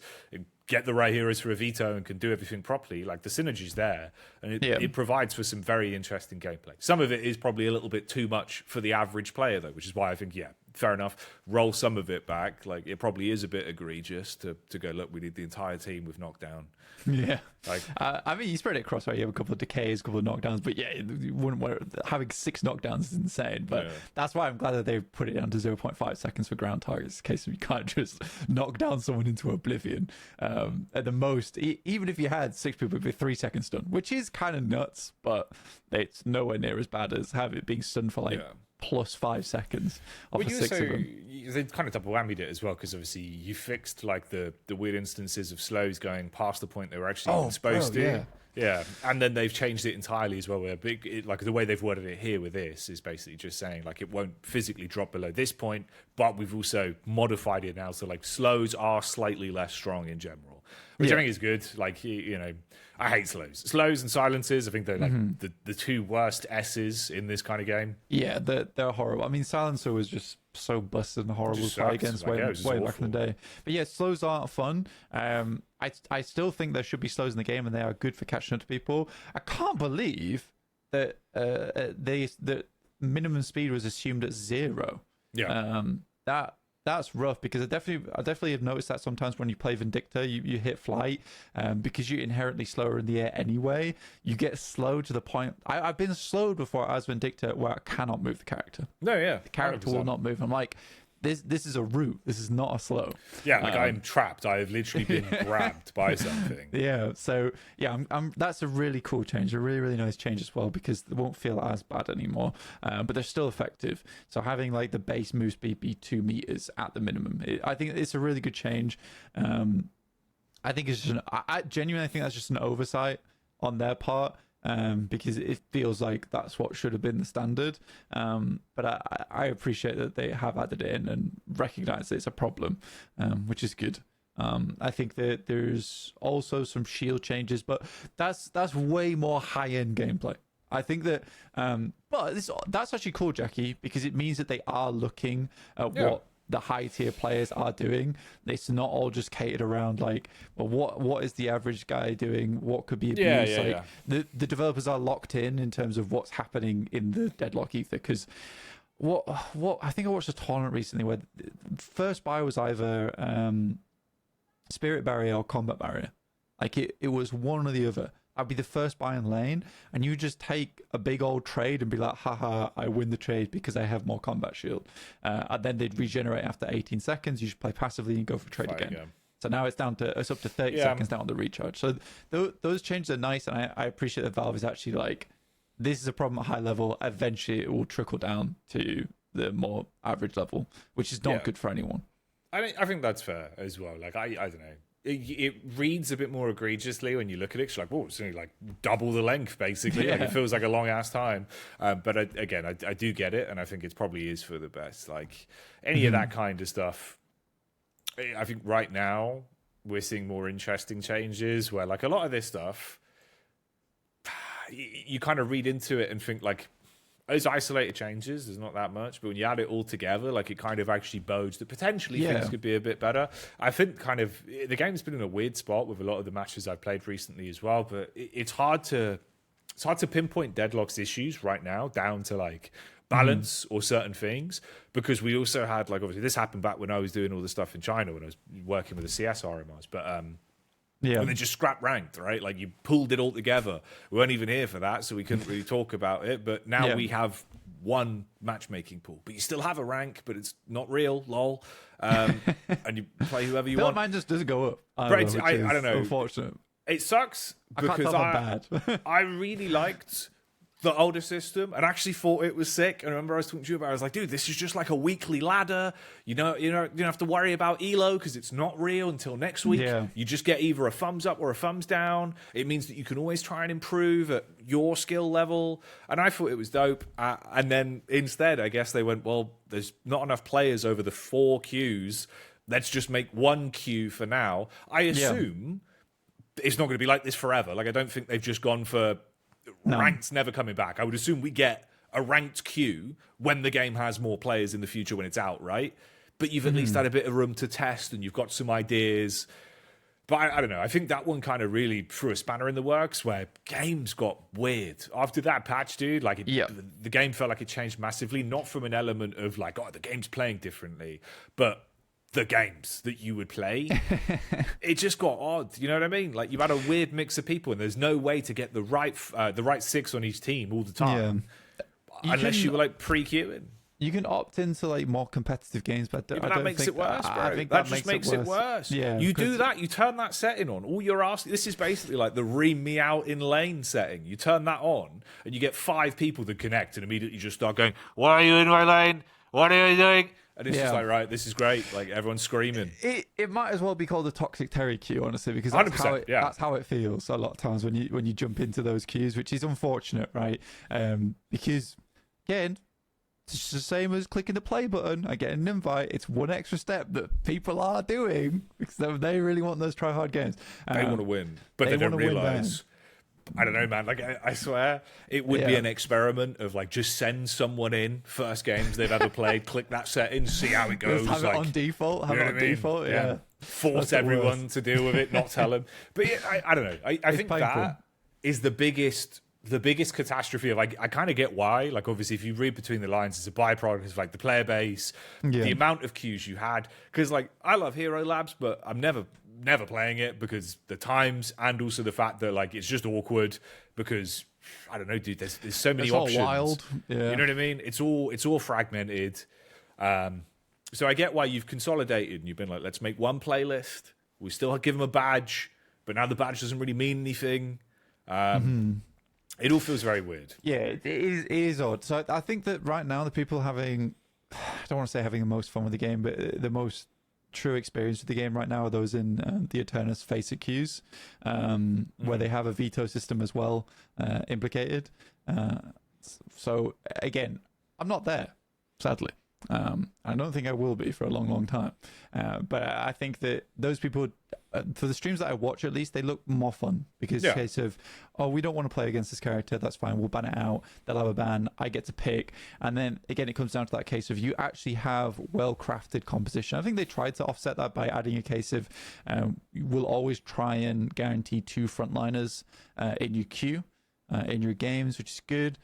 get the right heroes for a veto, and can do everything properly. Like the synergy's there, and it provides for some very interesting gameplay. Some of it is probably a little bit too much for the average player, though, which is why I think fair enough. Roll some of it back. Like it probably is a bit egregious to go, look, we need the entire team with knockdown. Yeah, like I mean, you spread it across, right? You have a couple of decays, a couple of knockdowns, but you wouldn't want having 6 knockdowns is insane. But that's why I'm glad that they put it down to 0.5 seconds for ground targets, in case you can't just knock down someone into oblivion. At the most, even if you had 6 people with 3 seconds stun, which is kind of nuts, but it's nowhere near as bad as have it being stunned for like plus 5 seconds off of 6 of them. They kind of double whammied it as well, because obviously you fixed like the weird instances of slows going past the point they were actually supposed to. Yeah, and then they've changed it entirely as well. Where like the way they've worded it here with this is basically just saying like it won't physically drop below this point, but we've also modified it now so like slows are slightly less strong in general, which I think is good. Like I hate slows and silences. I think they're like the 2 worst S's in this kind of game. Yeah, they're horrible. I mean, silencer was just so busted and horrible to play against way back in the day. But yeah, slows aren't fun. I still think there should be slows in the game, and they are good for catching up to people. I can't believe that the minimum speed was assumed at 0. Yeah, that's rough, because I definitely have noticed that sometimes when you play Vindictor, you hit flight, because you're inherently slower in the air anyway. You get slow to the point. I've been slowed before as Vindictor where I cannot move the character. The character 100%. Will not move. I'm like, this is a route. This is not a slow. Yeah, like I'm trapped. I have literally been grabbed by something. Yeah, so I'm that's a really cool change, a really, really nice change as well, because they won't feel as bad anymore, but they're still effective. So having like the base move speed be 2 meters at the minimum, I think it's a really good change. I think it's just I genuinely think that's just an oversight on their part. because it feels like that's what should have been the standard. But I appreciate that they have added it in and recognize that it's a problem, which is good. I think that there's also some shield changes, but that's way more high-end gameplay. I think that, but that's actually cool, Jacky, because it means that they are looking at what the high tier players are doing. It's not all just catered around like, well, what is the average guy doing? What could be abused? The developers are locked in terms of what's happening in the Deadlock ether. Because what I think I watched a tournament recently where the first buy was either Spirit Barrier or Combat Barrier. Like it was one or the other. I'd be the first buy in lane, and you just take a big old trade and be like, haha, I win the trade because I have more combat shield. And then they'd regenerate after 18 seconds. You just play passively and go for trade again. So now it's up to 30 seconds down on the recharge. So those changes are nice, and I appreciate that Valve is actually like, this is a problem at high level. Eventually, it will trickle down to the more average level, which is not good for anyone. I think that's fair as well. Like, I don't know. It reads a bit more egregiously when you look at it. It's like, oh, it's only like double the length, basically. Like, it feels like a long ass time. But I do get it, and I think it probably is for the best. Like any of that kind of stuff. I think right now we're seeing more interesting changes where, like, a lot of this stuff, you kind of read into it and think like, those isolated changes, there's not that much, but when you add it all together, like, it kind of actually bodes that potentially things could be a bit better. I think kind of the game's been in a weird spot with a lot of the matches I've played recently as well, but it's hard to pinpoint Deadlock's issues right now down to like balance or certain things, because we also had, like, obviously this happened back when I was doing all the stuff in China when I was working with the CS RMRs, but and they just scrap ranked, right? Like, you pulled it all together. We weren't even here for that, so we couldn't really talk about it. But now we have one matchmaking pool, but you still have a rank, but it's not real, lol. And you play whoever you want. Mine just doesn't go up. I don't know. Unfortunate. It sucks because I really liked the older system and actually thought it was sick. And I remember I was talking to you about it. I was like, dude, this is just like a weekly ladder. You don't have to worry about elo because it's not real until next week. You just get either a thumbs up or a thumbs down. It means that you can always try and improve at your skill level. And I thought it was dope. And then instead, I guess they went, well, there's not enough players over the 4 queues. Let's just make 1 queue for now. I assume it's not going to be like this forever. Like, I don't think they've just gone for ranked never coming back. I would assume we get a ranked queue when the game has more players in the future when it's out, right? But you've at least had a bit of room to test and you've got some ideas. But I don't know. I think that one kind of really threw a spanner in the works where games got weird. After that patch, dude, like the game felt like it changed massively, not from an element of like, oh, the game's playing differently, but the games that you would play, it just got odd. You know what I mean? Like, you had a weird mix of people, and there's no way to get the right 6 on each team all the time, unless you were like pre-queuing. You can opt into like more competitive games, but that makes it worse, bro. I think that just makes it worse. Yeah, you do that, you turn that setting on. All you're asking, this is basically like the ream me out in lane setting. You turn that on, and you get 5 people that connect, and immediately just start going, "Why are you in my lane? What are you doing?" And it's just like, right, this is great. Like, everyone's screaming. It might as well be called a toxic Terry queue, honestly, because that's how it feels a lot of times when you jump into those queues, which is unfortunate, right? Because, again, it's the same as clicking the play button. I get an invite. It's one extra step that people are doing because they really want those try-hard games. They want to win, but they don't realise. I don't know, man. Like, I swear it would be an experiment of like, just send someone in first games they've ever played, click that setting, see how it goes. Have it on default. Have it on default. Yeah. Force everyone to deal with it, not tell them. But I don't know. I think painful. That is the biggest catastrophe of, I kind of get why. Like, obviously, if you read between the lines, it's a byproduct of like the player base, the amount of queues you had. Because like, I love Hero Labs, but I'm never playing it because the times, and also the fact that like, it's just awkward because I don't know, dude, there's so many options. All wild. You know what I mean? It's all fragmented. So I get why you've consolidated and you've been like, let's make one playlist. We still give them a badge, but now the badge doesn't really mean anything. It all feels very weird. Yeah, it is odd. So I think that right now the people having, I don't want to say having the most fun with the game, but the most true experience with the game right now are those in the Eternus Face It queues, where they have a veto system as well implicated. So again, I'm not there, sadly. I don't think I will be for a long, long time. But I think that those people, for the streams that I watch at least, they look more fun because it's a case of, oh, we don't want to play against this character. That's fine. We'll ban it out. They'll have a ban. I get to pick. And then again, it comes down to that case of you actually have well-crafted composition. I think they tried to offset that by adding a case of we'll always try and guarantee 2 frontliners in your queue, in your games, which is good.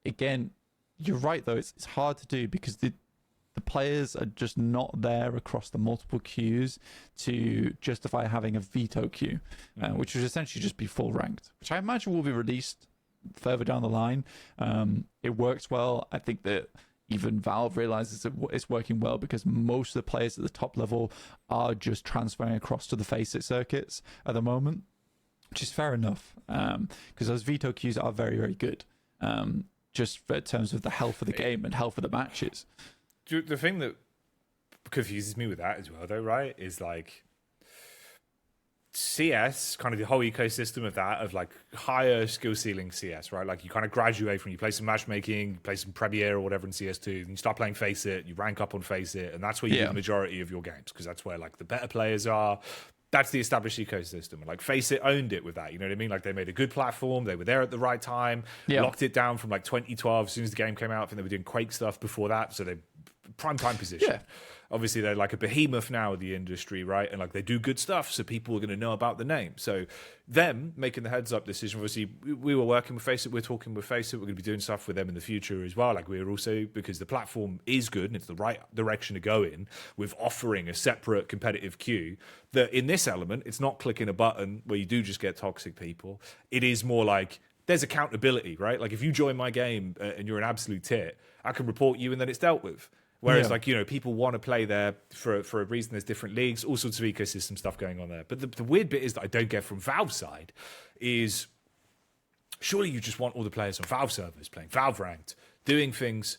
Again, you're right though, it's hard to do because the players are just not there across the multiple queues to justify having a veto queue, which would essentially just be full ranked, which I imagine will be released further down the line. It works well. I think that even Valve realizes it's working well because most of the players at the top level are just transferring across to the Face It circuits at the moment, which is fair enough, because those veto queues are very, very good. Just in terms of the health of the game and health of the matches. The thing that confuses me with that as well, though, right, is like CS, kind of the whole ecosystem of that, of like higher skill ceiling CS, right? Like you kind of graduate from, you play some matchmaking, you play some Premiere or whatever in CS2, and you start playing Face It, you rank up on Face It, and that's where you do the majority of your games, because that's where like the better players are. That's the established ecosystem. And like Face It owned it with that. You know what I mean? Like they made a good platform. They were there at the right time. Locked it down from like 2012. As soon as the game came out, I think they were doing Quake stuff before that. So they prime time position. Yeah. Obviously, they're like a behemoth now of the industry, right? And like they do good stuff, so people are going to know about the name. So them making the heads up decision, obviously, we were working with Face It, we're talking with Face It, we're going to be doing stuff with them in the future as well. Like we're also, because the platform is good and it's the right direction to go in, with offering a separate competitive queue, that in this element, it's not clicking a button where you do just get toxic people. It is more like, there's accountability, right? Like if you join my game and you're an absolute tit, I can report you and then it's dealt with. Whereas, like, you know, people want to play there for a reason. There's different leagues, all sorts of ecosystem stuff going on there. But the weird bit is that I don't get from Valve's side is surely you just want all the players on Valve servers playing Valve ranked, doing things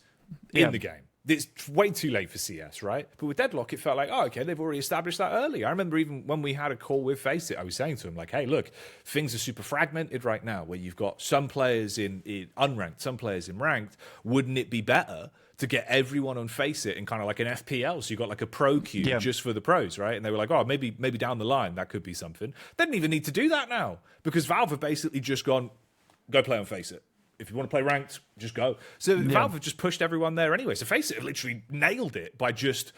in the game. It's way too late for CS, right? But with Deadlock, it felt like, oh, okay, they've already established that early. I remember even when we had a call with Face It, I was saying to him, like, hey, look, things are super fragmented right now, where you've got some players in unranked, some players in ranked. Wouldn't it be better to get everyone on Face It in kind of like an FPL? So you got like a pro queue just for the pros, right? And they were like, oh, maybe down the line that could be something. They didn't even need to do that now, because Valve have basically just gone, go play on Face It. If you want to play ranked, just go. So Valve have just pushed everyone there anyway. So Face It literally nailed it by just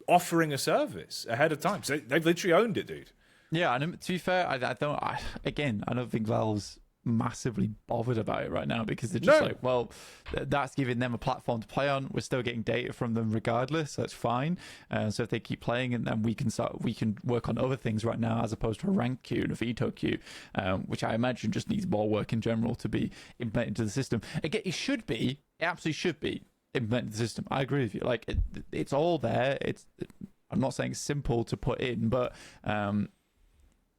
offering a service ahead of time. So they've literally owned it, dude. Yeah, and to be fair, I don't think Valve's massively bothered about it right now, because they're just like, well, that's giving them a platform to play on. We're still getting data from them regardless, so that's fine. So if they keep playing, and then we can work on other things right now, as opposed to a rank queue and a veto queue, which I imagine just needs more work in general to be implemented into the system. Again, it absolutely should be implemented into the system. I agree with you. Like it's all there. I'm not saying it's simple to put in, but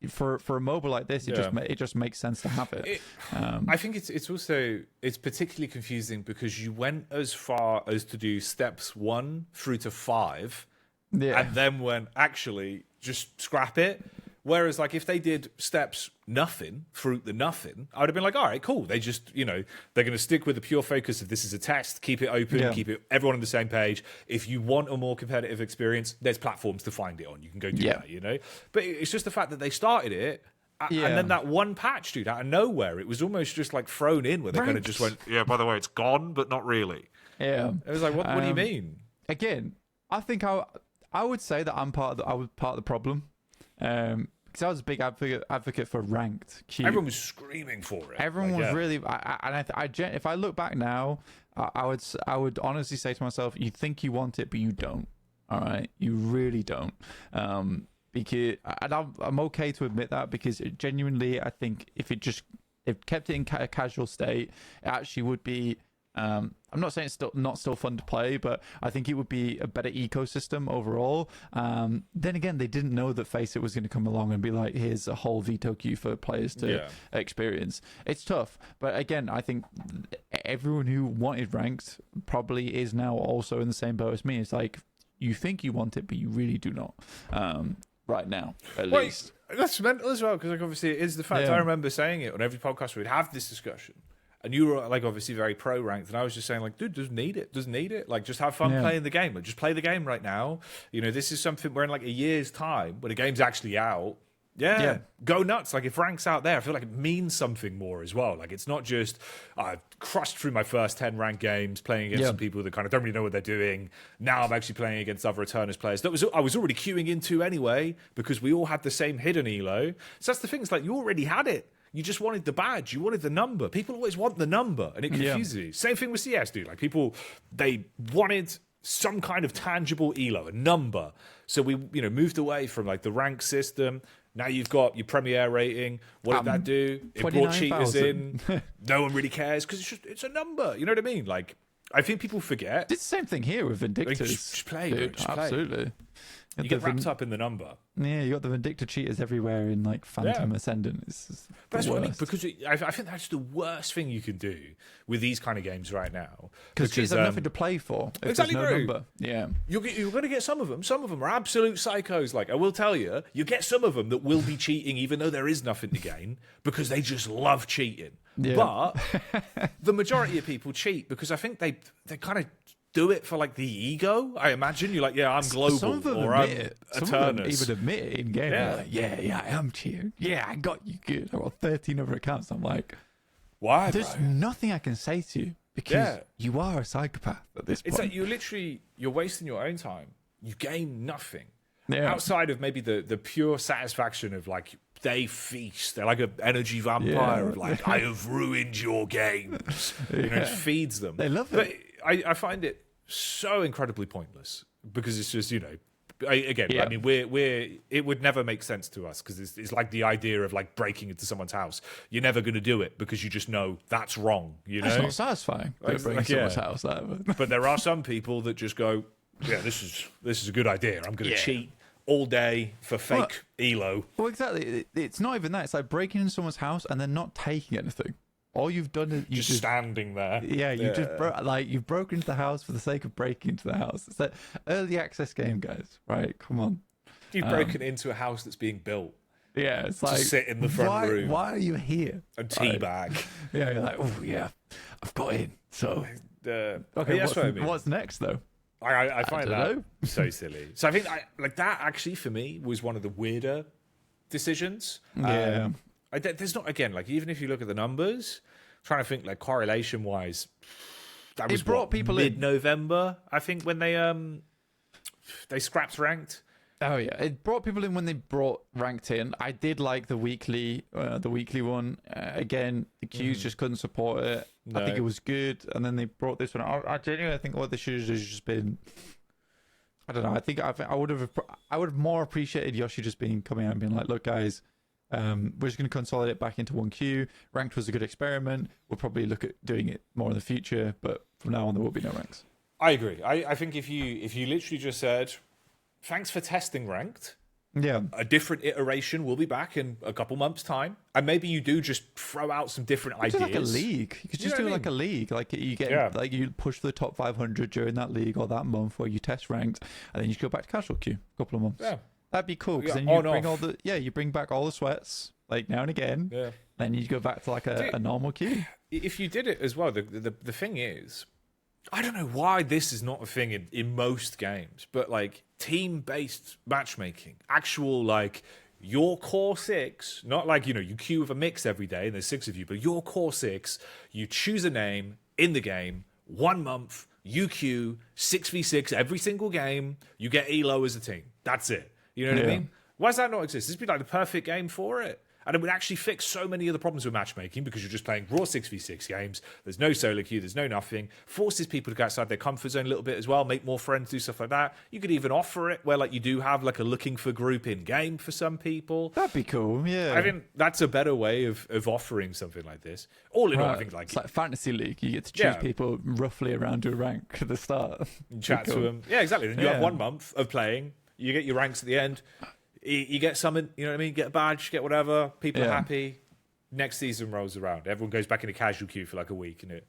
for a MOBA like this, it just makes sense to have it. I think it's particularly confusing because you went as far as to do steps 1 through to 5, and then went, actually just scrap it. Whereas, like, if they did steps nothing through the nothing, I would have been like, all right, cool. They just, they're going to stick with the pure focus of this is a test, keep it open, keep it everyone on the same page. If you want a more competitive experience, there's platforms to find it on. You can go do that, But it's just the fact that they started it, and then that one patch, dude, out of nowhere, it was almost just like thrown in where they kind of just went, yeah, by the way, it's gone, but not really. Yeah. It was like, what do you mean? Again, I think I would say that I was part of the problem. Because I was a big advocate for ranked queue. Everyone was screaming for it. Everyone was really, if I look back now, I would honestly say to myself, you think you want it, but you don't. All right, you really don't. Because I'm okay to admit that, because genuinely, I think if kept it in a casual state, it actually would be. I'm not saying it's still fun to play, but I think it would be a better ecosystem overall. Then again, they didn't know that Face It was going to come along and be like, here's a whole veto queue for players to experience. It's tough, but again, I think everyone who wanted ranked probably is now also in the same boat as me. It's like, you think you want it, but you really do not. Right now, at Wait, least. that's mental as well, because like obviously it is the fact. Yeah. I remember saying it on every podcast we'd have this discussion, and you were like obviously very pro ranked, and I was just saying like, dude, doesn't need it. Like, just have fun playing the game. Like, just play the game right now. You know, this is something where in like a year's time, when the game's actually out, go nuts. Like, if rank's out there, I feel like it means something more as well. Like, it's not just I've crushed through my first 10 ranked games playing against some people that kind of don't really know what they're doing. Now I'm actually playing against other returners players that I was already queuing into anyway, because we all had the same hidden elo. So that's the thing. It's like, you already had it. You just wanted the badge. You wanted the number. People always want the number, and it confuses you. Same thing with CS, dude. Like, people, they wanted some kind of tangible elo, a number. So we, moved away from like the rank system. Now you've got your Premier rating. What did that do? It brought cheaters in. No one really cares because it's a number. You know what I mean? Like, I think people forget. It's the same thing here with Vindictors. Like, just play, dude, just play. Absolutely. You get wrapped up in the number. Yeah, you got the Vindictor cheaters everywhere in like Phantom Ascendant. It's that's what I mean, because I think that's the worst thing you can do with these kind of games right now. Because cheaters have nothing to play for. Exactly, no number. Yeah, you're going to get some of them. Some of them are absolute psychos. Like, I will tell you, you get some of them that will be cheating, even though there is nothing to gain, because they just love cheating. Yeah. But the majority of people cheat because I think they kind of do it for like the ego. I imagine you're like, I'm global, some of them or I'm Eternus. Some of them even admit it in game. Like, I am cheating. Yeah, I got you good. I got 13 other accounts. I'm like, why? There's nothing I can say to you because you are a psychopath at this point. It's like you're wasting your own time. You gain nothing outside of maybe the pure satisfaction of like, they feast. They're like an energy vampire of like, I have ruined your games. It feeds them. They love it. But I find it so incredibly pointless because it's just, I mean, it would never make sense to us because it's like the idea of like breaking into someone's house. You're never going to do it because you just know that's wrong. It's not satisfying. Breaking someone's house. But there are some people that just go, this is a good idea. I'm going to cheat all day for fake elo. Well, exactly. It's not even that. It's like breaking into someone's house and then not taking anything. All you've done is just standing there. Yeah, you've broken into the house for the sake of breaking into the house. It's an early access game, guys. Right? Come on. You've broken into a house that's being built. Yeah, it's like, sit in the front room. Why are you here? And teabag. Yeah, you're like, oh yeah, I've got in. So okay, what's next though? I find that so silly. So I think that actually for me was one of the weirder decisions. Yeah. There's not, again, like, even if you look at the numbers, trying to think like correlation wise, that was brought people mid-November, I think, when they scrapped ranked. Oh yeah, it brought people in when they brought ranked in. I did like the weekly one. Again, the queues just couldn't support it. No. I think it was good, and then they brought this one. I genuinely think what they should have just been. I don't know. I think I would have more appreciated Yoshi just coming out and being like, look, guys. We're just going to consolidate back into one queue. Ranked was a good experiment. We'll probably look at doing it more in the future, but from now on there will be no ranks. I agree. I think if you literally just said, thanks for testing ranked. Yeah. A different iteration will be back in a couple months' time. And maybe you do just throw out some different ideas. Like a league. You could just do like a league. Like you get like you push for the top 500 during that league or that month where you test ranked, and then you just go back to casual queue a couple of months. Yeah. That'd be cool because then you bring you bring back all the sweats like now and again. Yeah. Then you go back to like a normal queue. If you did it as well, the thing is, I don't know why this is not a thing in most games, but like team-based matchmaking, actual like your core six, not like you queue with a mix every day and there's 6 of you, but your core six, you choose a name in the game, 1 month, you queue 6v6 every single game, you get elo as a team. That's it. You know what I mean? Why does that not exist? This would be like the perfect game for it. And it would actually fix so many of the problems with matchmaking because you're just playing raw 6v6 games. There's no solo queue. There's no nothing. Forces people to go outside their comfort zone a little bit as well, make more friends, do stuff like that. You could even offer it where like you do have like a looking for group in game for some people. That'd be cool, yeah. I think that's a better way of offering something like this. All in all, I think it's like Fantasy League. You get to choose people roughly around your rank at the start. Chat to them. Yeah, exactly. Then you have 1 month of playing. You get your ranks at the end. You get something, you know what I mean? Get a badge, get whatever. People are happy. Next season rolls around. Everyone goes back into casual queue for like a week, and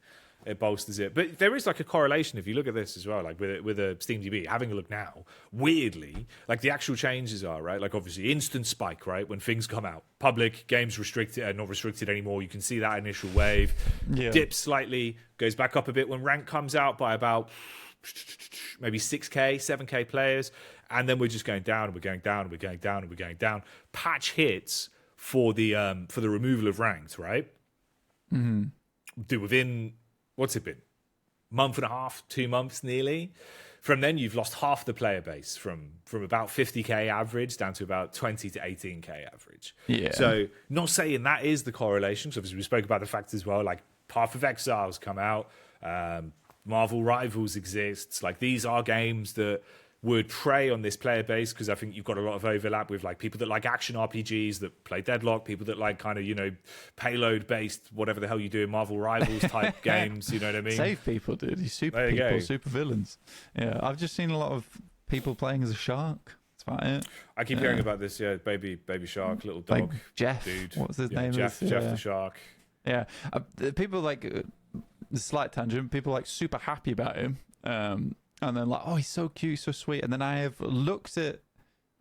it bolsters it. But there is like a correlation if you look at this as well, like with a SteamDB. Having a look now, weirdly, like the actual changes are right. Like obviously, instant spike, right, when things come out, public games restricted and not restricted anymore. You can see that initial wave dips slightly, goes back up a bit when rank comes out by about maybe 6K, 7K players, and then we're just going down and we're going down and we're going down and we're going down. Patch hits for the removal of ranked, right? Do within, what's it been? Month and a half, 2 months nearly. From then you've lost half the player base from about 50K average down to about 20 to 18K average. Yeah. So not saying that is the correlation, because obviously we spoke about the fact as well, like Path of Exile's come out, Marvel Rivals exists. Like these are games that would prey on this player base, because I think you've got a lot of overlap with like people that like action RPGs that play Deadlock, people that like kind of, you know, payload based, whatever the hell you do in Marvel Rivals type games, you know what I mean? Save people, dude. You super people, super villains. Yeah, I've just seen a lot of people playing as a shark. That's about it. I keep hearing about this, baby shark, little dog, like Jeff, dude. What was his name? Jeff the shark. Yeah, people like the slight tangent. People like super happy about him. And then like, oh, he's so cute, so sweet. And then I've looked at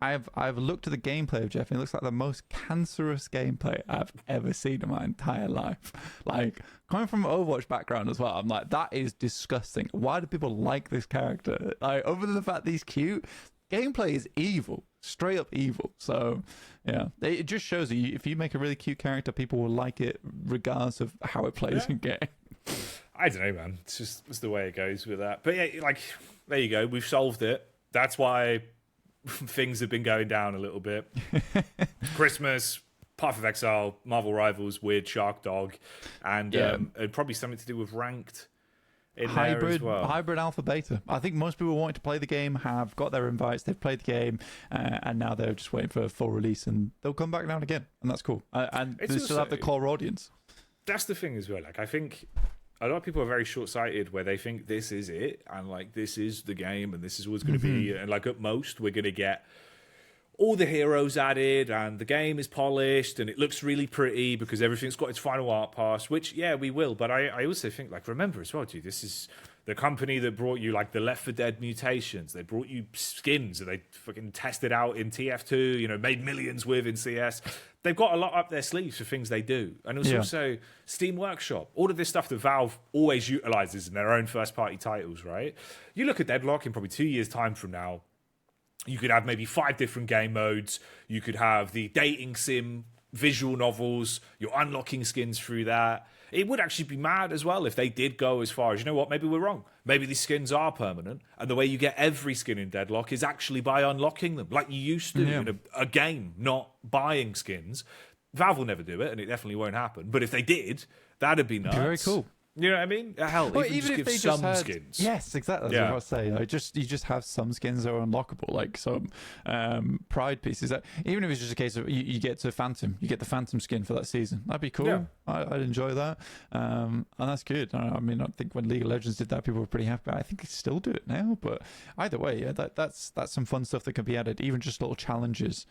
the gameplay of Jeff, and it looks like the most cancerous gameplay I've ever seen in my entire life. Like, coming from an Overwatch background as well, I'm like, that is disgusting. Why do people like this character? Like, other than the fact that he's cute, gameplay is evil, straight up evil. So yeah, it just shows you if you make a really cute character, people will like it regardless of how it plays in game. I don't know, man. It's the way it goes with that. But yeah, like, there you go. We've solved it. That's why things have been going down a little bit. Christmas, Path of Exile, Marvel Rivals, Weird Shark Dog, and probably something to do with ranked in there as well. Hybrid alpha beta. I think most people wanting to play the game have got their invites, they've played the game, and now they're just waiting for a full release, and they'll come back now and again, and that's cool. And they still have the core audience. That's the thing as well. Like, I think a lot of people are very short-sighted where they think this is it, and like this is the game, and this is what it's going to be, and like at most we're going to get all the heroes added, and the game is polished, and it looks really pretty because everything's got its final art pass. Which we will, but I also think, like, remember as well, dude, this is the company that brought you like the Left 4 Dead mutations. They brought you skins that they fucking tested out in TF2, you know, made millions with in CS. They've got a lot up their sleeves for things they do. And it's also Steam Workshop. All of this stuff that Valve always utilizes in their own first-party titles, right? You look at Deadlock in probably 2 years' time from now, you could have maybe 5 different game modes. You could have the dating sim, visual novels. You're unlocking skins through that. It would actually be mad as well if they did go as far as, you know what, maybe we're wrong. Maybe these skins are permanent, and the way you get every skin in Deadlock is actually by unlocking them, like you used to in a game, not buying skins. Valve will never do it, and it definitely won't happen. But if they did, that'd be nuts. Very cool. You know what I mean? Hell, well, even if they just had skins. Yes, exactly. That's what I was saying. You just have some skins that are unlockable, like some pride pieces. That even if it's just a case of you get to Phantom, you get the Phantom skin for that season. That'd be cool. Yeah. I'd enjoy that, and that's good. I mean, I think when League of Legends did that, people were pretty happy. I think they still do it now, but either way, that's some fun stuff that can be added. Even just little challenges,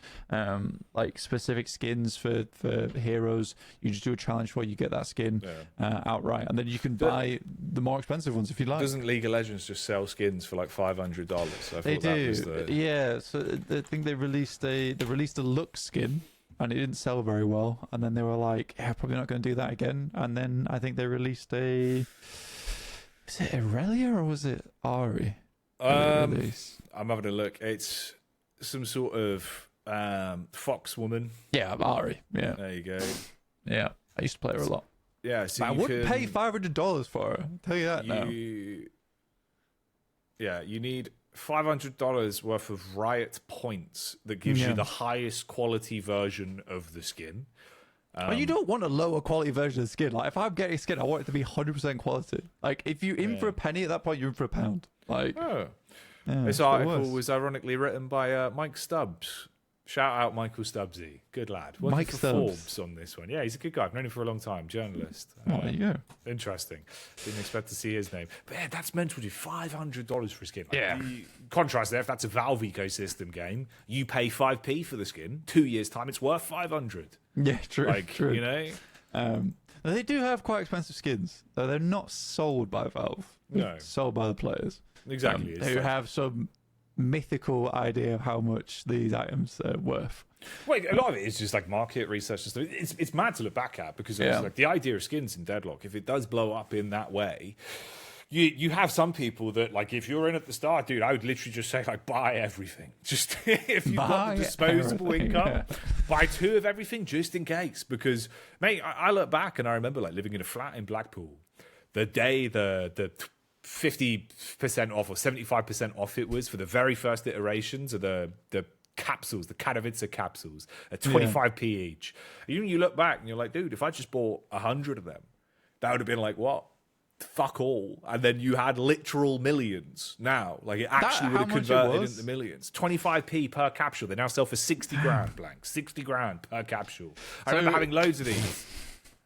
like specific skins for heroes. You just do a challenge where you get that skin outright, and then you can buy the more expensive ones if you like. Doesn't League of Legends just sell skins for like $500? They do. Yeah, so I think they released a Lux skin, and it didn't sell very well. And then they were like, probably not going to do that again. And then I think they released was it Aurelia or was it Ari? I'm having a look. It's some sort of fox woman. Yeah, Ari. Yeah. There you go. Yeah, I used to play her a lot. Yeah, so I wouldn't pay $500 for her. I'll tell you that now. Yeah, you need $500 worth of Riot points that gives you the highest quality version of the skin. You don't want a lower quality version of the skin. Like, if I'm getting a skin, I want it to be 100% quality. Like, if you're in for a penny at that point, you're in for a pound. Like, this article was ironically written by Mike Stubbs. Shout out Michael Stubbsy. Good lad. Working Mike for Stubbs. Forbes on this one. Yeah, he's a good guy. I've known him for a long time. Journalist. There you go. Interesting. Didn't expect to see his name. But yeah, that's mental, dude. $500 for a skin. Like, contrast there, if that's a Valve ecosystem game, you pay 5p for the skin. 2 years' time, it's worth $500. Yeah, true. Like, true. You know? They do have quite expensive skins, though they're not sold by Valve. No. Sold by the players. Exactly. It's Who like- have some mythical idea of how much these items are worth. Well, a lot of it is just like market research and stuff. It's mad to look back at because it's like the idea of skins in Deadlock, if it does blow up in that way, you have some people that, like, if you're in at the start, dude, I would literally just say, like, buy everything. Just if you've got the disposable income, buy 2 of everything just in case. Because, mate, I look back and I remember, like, living in a flat in Blackpool. The day the 50% off or 75% off it was for the very first iterations of the capsules, the Katowice capsules, at 25p each. You look back and you're like, dude, if I just bought 100 of them, that would have been like, what? Fuck all. And then you had literal millions now. Like, it actually would have converted into millions. 25p per capsule. They now sell for 60 grand, Blank. 60 grand per capsule. I remember having loads of these.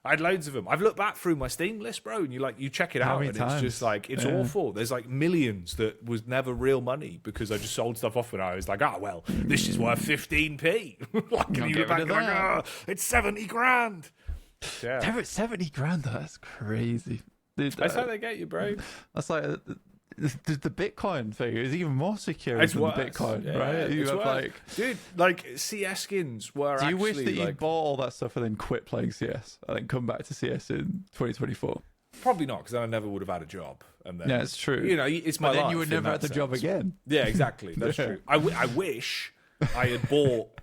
I had loads of them. I've looked back through my Steam list, bro, and you check it out, and it's just like, it's awful. There's like millions that was never real money because I just sold stuff off and I was like, well, this is worth 15p. Like, and you look back and like, it's 70 grand. Yeah. They're at 70 grand, though. That's crazy. Dude, that's how they get you, bro. That's like the Bitcoin thing is even more secure than the Bitcoin, right? You have like, dude, like CS skins were. Do you wish that like, you bought all that stuff and then quit playing CS and then come back to CS in 2024? Probably not, because then I never would have had a job. And then, yeah, it's true. You know, it's my life. Then you would never have the job again. Yeah, exactly. That's true. I wish I had bought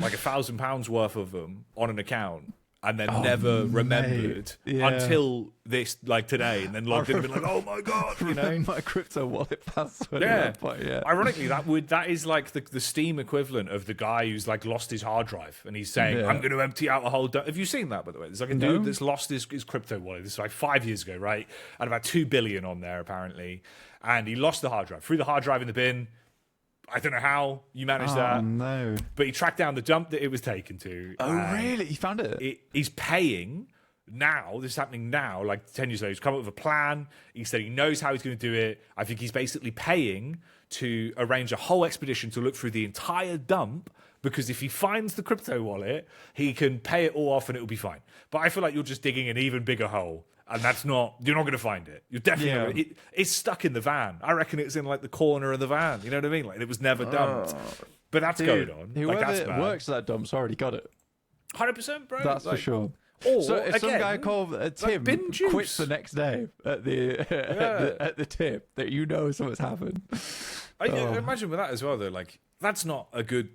like £1,000 worth of them on an account. And then never remembered until this, like today, and then logged in and been like, "Oh my god!" You know, my crypto wallet password. Yeah. Ironically, that is like the Steam equivalent of the guy who's like lost his hard drive and he's saying, "I'm going to empty out a whole." Have you seen that, by the way? There's like a dude that's lost his crypto wallet. This is like 5 years ago, right? And about 2 billion on there apparently, and he lost the hard drive. Threw the hard drive in the bin. I don't know how you managed that. No. But he tracked down the dump that it was taken to. Oh, really? He found it? He's paying now. This is happening now, like 10 years ago. He's come up with a plan. He said he knows how he's going to do it. I think he's basically paying to arrange a whole expedition to look through the entire dump, because if he finds the crypto wallet, he can pay it all off and it'll be fine. But I feel like you're just digging an even bigger hole. And you're not going to find it. You're definitely it's stuck in the van. I reckon it's in like the corner of the van. You know what I mean? Like, it was never dumped. But that's going on. Whoever like, that's works at that dump's already got it. 100%, bro. That's for sure. Or, so if some again, guy called Tim quits the next day at the tip, that you know something's happened. Imagine with that as well, though. Like, that's not a good,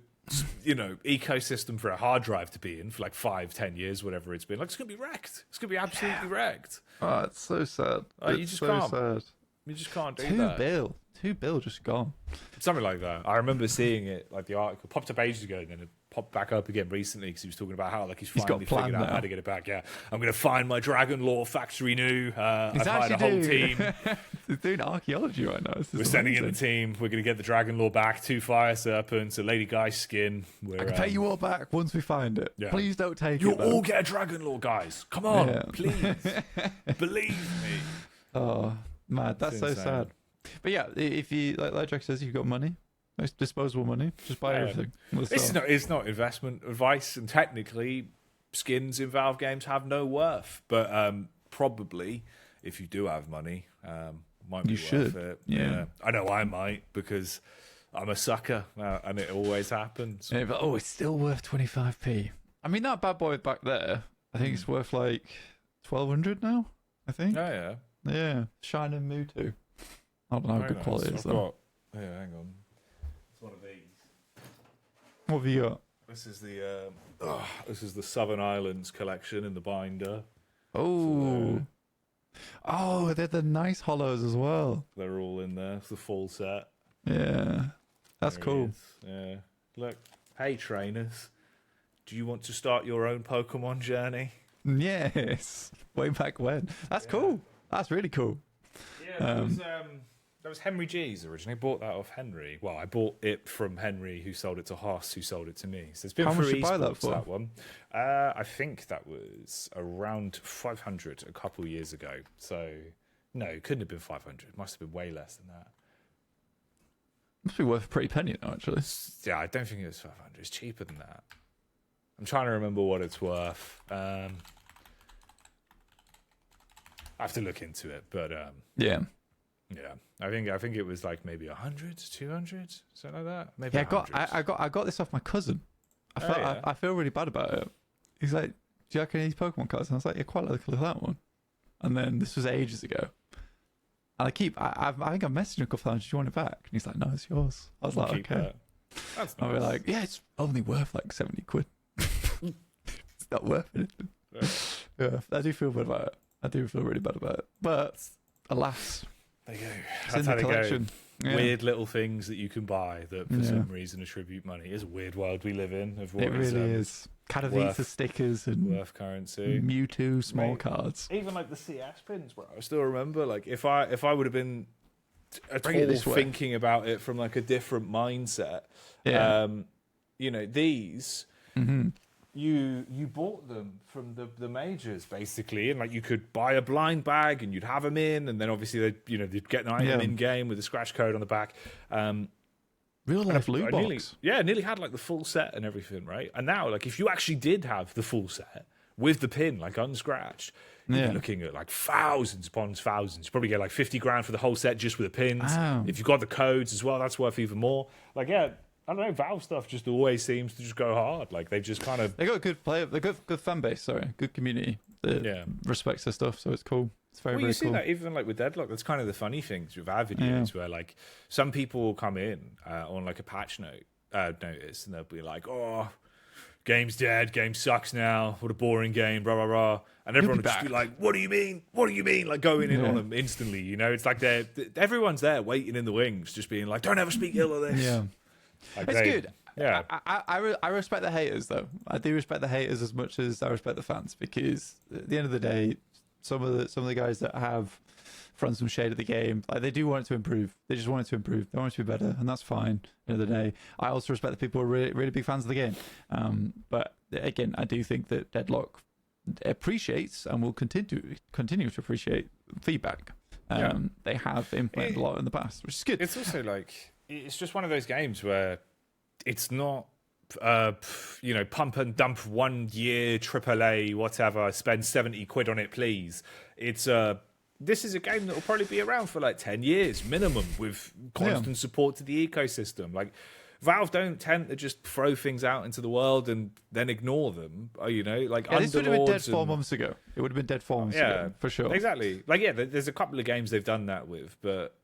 ecosystem for a hard drive to be in for like 5-10 years, whatever it's been. Like, it's gonna be wrecked. It's gonna be absolutely wrecked. Oh, it's so sad. You just can't. Sad. You just can't do that. $2 billion just gone. Something like that. I remember seeing it, like the article popped up ages ago, and then it popped back up again recently because he was talking about how like he's finally figured out how to get it back. Yeah, I'm going to find my Dragon Lore factory new. I've hired a whole team. He's doing archaeology right now. We're sending in the team. We're going to get the Dragon Lore back, 2 fire serpents, a Lady Guy skin. I can pay you all back once we find it. Yeah. Please don't take it. You'll all get a Dragon Lore, guys. Come on, please. Believe me. Oh, mad. That's so sad. But yeah, if you like Jack says, you've got money, nice disposable money, just buy everything. It's not investment advice, and technically, skins in Valve games have no worth. But probably, if you do have money, might be worth it. Yeah, I know I might, because I'm a sucker, and it always happens. Yeah, but it's still worth 25p. I mean, that bad boy back there, I think it's worth like 1,200 now. I think. Oh yeah. Shine and Moo too. I don't know how good quality it is though. Hang on. It's one of these. What have you got? This is the Southern Islands collection in the binder. Oh. They're the nice hollows as well. They're all in there. It's the full set. Yeah. That's cool. Yeah. Look, hey trainers. Do you want to start your own Pokemon journey? Yes. Way back when. That's cool. That's really cool. Yeah, that was Henry G's originally. I bought that off Henry. Well, I bought it from Henry, who sold it to Haas, who sold it to me. So it's been How much did you buy that for? That one. I think that was around 500 a couple years ago. So no, it couldn't have been 500. It must have been way less than that. Must be worth a pretty penny now, actually. Yeah, I don't think it was 500. It's cheaper than that. I'm trying to remember what it's worth. I have to look into it, but Yeah. yeah, I think it was like maybe 100, 200, something like that. Maybe Yeah, 100. I got this off my cousin. Yeah. I feel really bad about it. He's like, "Do you like any of these Pokemon cards?" And I was like, "Yeah, quite like the colour of that one." And then this was ages ago. And I think I've messaged him a couple times. Do you want it back? And he's like, "No, it's yours." I was like, Keep "Okay." that. That's nice. And we're like, "Yeah, it's only worth like 70 quid. It's not worth anything." Yeah, I do feel bad about it. I do feel really bad about it. But alas, There you go. it's That's in how the they collection. go. Yeah. Weird little things that you can buy that for Yeah. some reason attribute money. It's a weird world we live in. Of what It really is. Katowice worth- stickers and worth currency. Mewtwo small Mate, cards. Even like the CS pins, bro. I still remember, like, if I would have been at Bring it all this way. thinking about it from like a different mindset, Yeah. you know, these Mm-hmm. you bought them from the majors basically, and like you could buy a blind bag and you'd have them in, and then obviously they'd get an item in game with a scratch code on the back. Real life loot box. Nearly had like the full set and everything, right? And now, like, if you actually did have the full set with the pin, like unscratched, you're looking at like thousands upon thousands. You probably get like 50 grand for the whole set just with the pins. Wow. If you've got the codes as well, that's worth even more. Like, yeah, I don't know. Valve stuff just always seems to just go hard. Like, they just kind of. They got a good player. They got good fan base. Sorry, good community that respects their stuff. So it's cool. It's very, Well, very you see cool. that even like with Deadlock. That's kind of the funny things with our videos, where like some people will come in on like a patch notice, and they'll be like, "Oh, game's dead. Game sucks now. What a boring game." Blah blah blah. And everyone will just be like, "What do you mean? What do you mean?" Like going in on them instantly. You know, it's like everyone's there waiting in the wings, just being like, "Don't ever speak ill of this." Yeah, like it's good. Yeah, I respect the haters though. I do respect the haters as much as I respect the fans, because at the end of the day, some of the guys that have thrown some shade at the game, like, they do want it to improve. They just want it to improve. They want it to be better, and that's fine. At the end of the day, I also respect the people who are really, really big fans of the game. But again, I do think that Deadlock appreciates and will continue to appreciate feedback. They have implemented a lot in the past, which is good. it's also like it's just one of those games where it's not pump and dump 1 year AAA whatever, spend 70 quid on it please. It's this is a game that will probably be around for like 10 years minimum, with constant support to the ecosystem. Like, Valve don't tend to just throw things out into the world and then ignore them. You know, like this would have been dead Underlords 4 months ago. It would have been dead 4 months ago, for sure. Exactly. Like, yeah, there's a couple of games they've done that with, but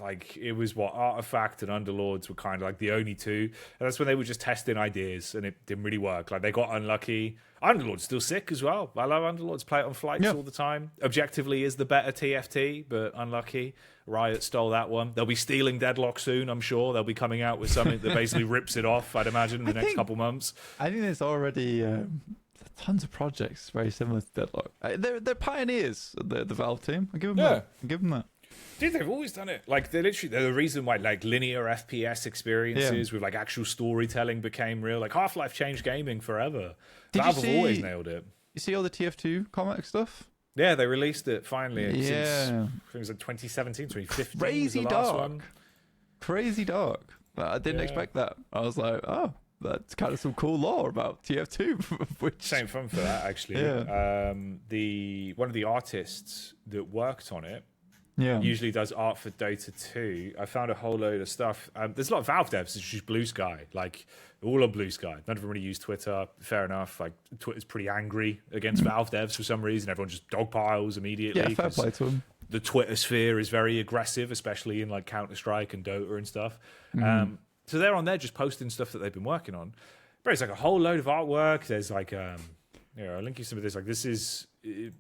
like it was what Artifact and Underlords were kind of like the only two, and that's when they were just testing ideas and it didn't really work. Like, they got unlucky. Underlord's still sick as well. I love Underlords, play it on flights all the time. Objectively is the better TFT, but unlucky. Riot stole that one. They'll be stealing Deadlock soon, I'm sure. They'll be coming out with something that basically rips it off, I'd imagine, in the next couple months. I think there's already tons of projects very similar to Deadlock. They're pioneers, the Valve team. I give them that. I give them that. Dude, they've always done it. Like, they're the reason why like linear FPS experiences with like actual storytelling became real. Like, Half-Life changed gaming forever. Valve have always nailed it. You see all the TF2 comic stuff? Yeah, they released it finally. Since, Yeah. I think it was like 2017, 2015. Crazy was the last dark. one. Crazy dark. I didn't expect that. I was like, oh, that's kind of some cool lore about TF2. Which... Same fun for that, actually. Yeah. One of the artists that worked on it Yeah. usually does art for Dota 2. I found a whole load of stuff. There's a lot of Valve devs. It's just Blue Sky. Like, all on Blue Sky. None of them really use Twitter. Fair enough. Like, Twitter's pretty angry against Valve devs for some reason. Everyone just dogpiles immediately. Yeah, fair play to them. The Twitter sphere is very aggressive, especially in like Counter-Strike and Dota and stuff. So they're on there just posting stuff that they've been working on. But it's like a whole load of artwork. There's like, I'll link you some of this. Like, this is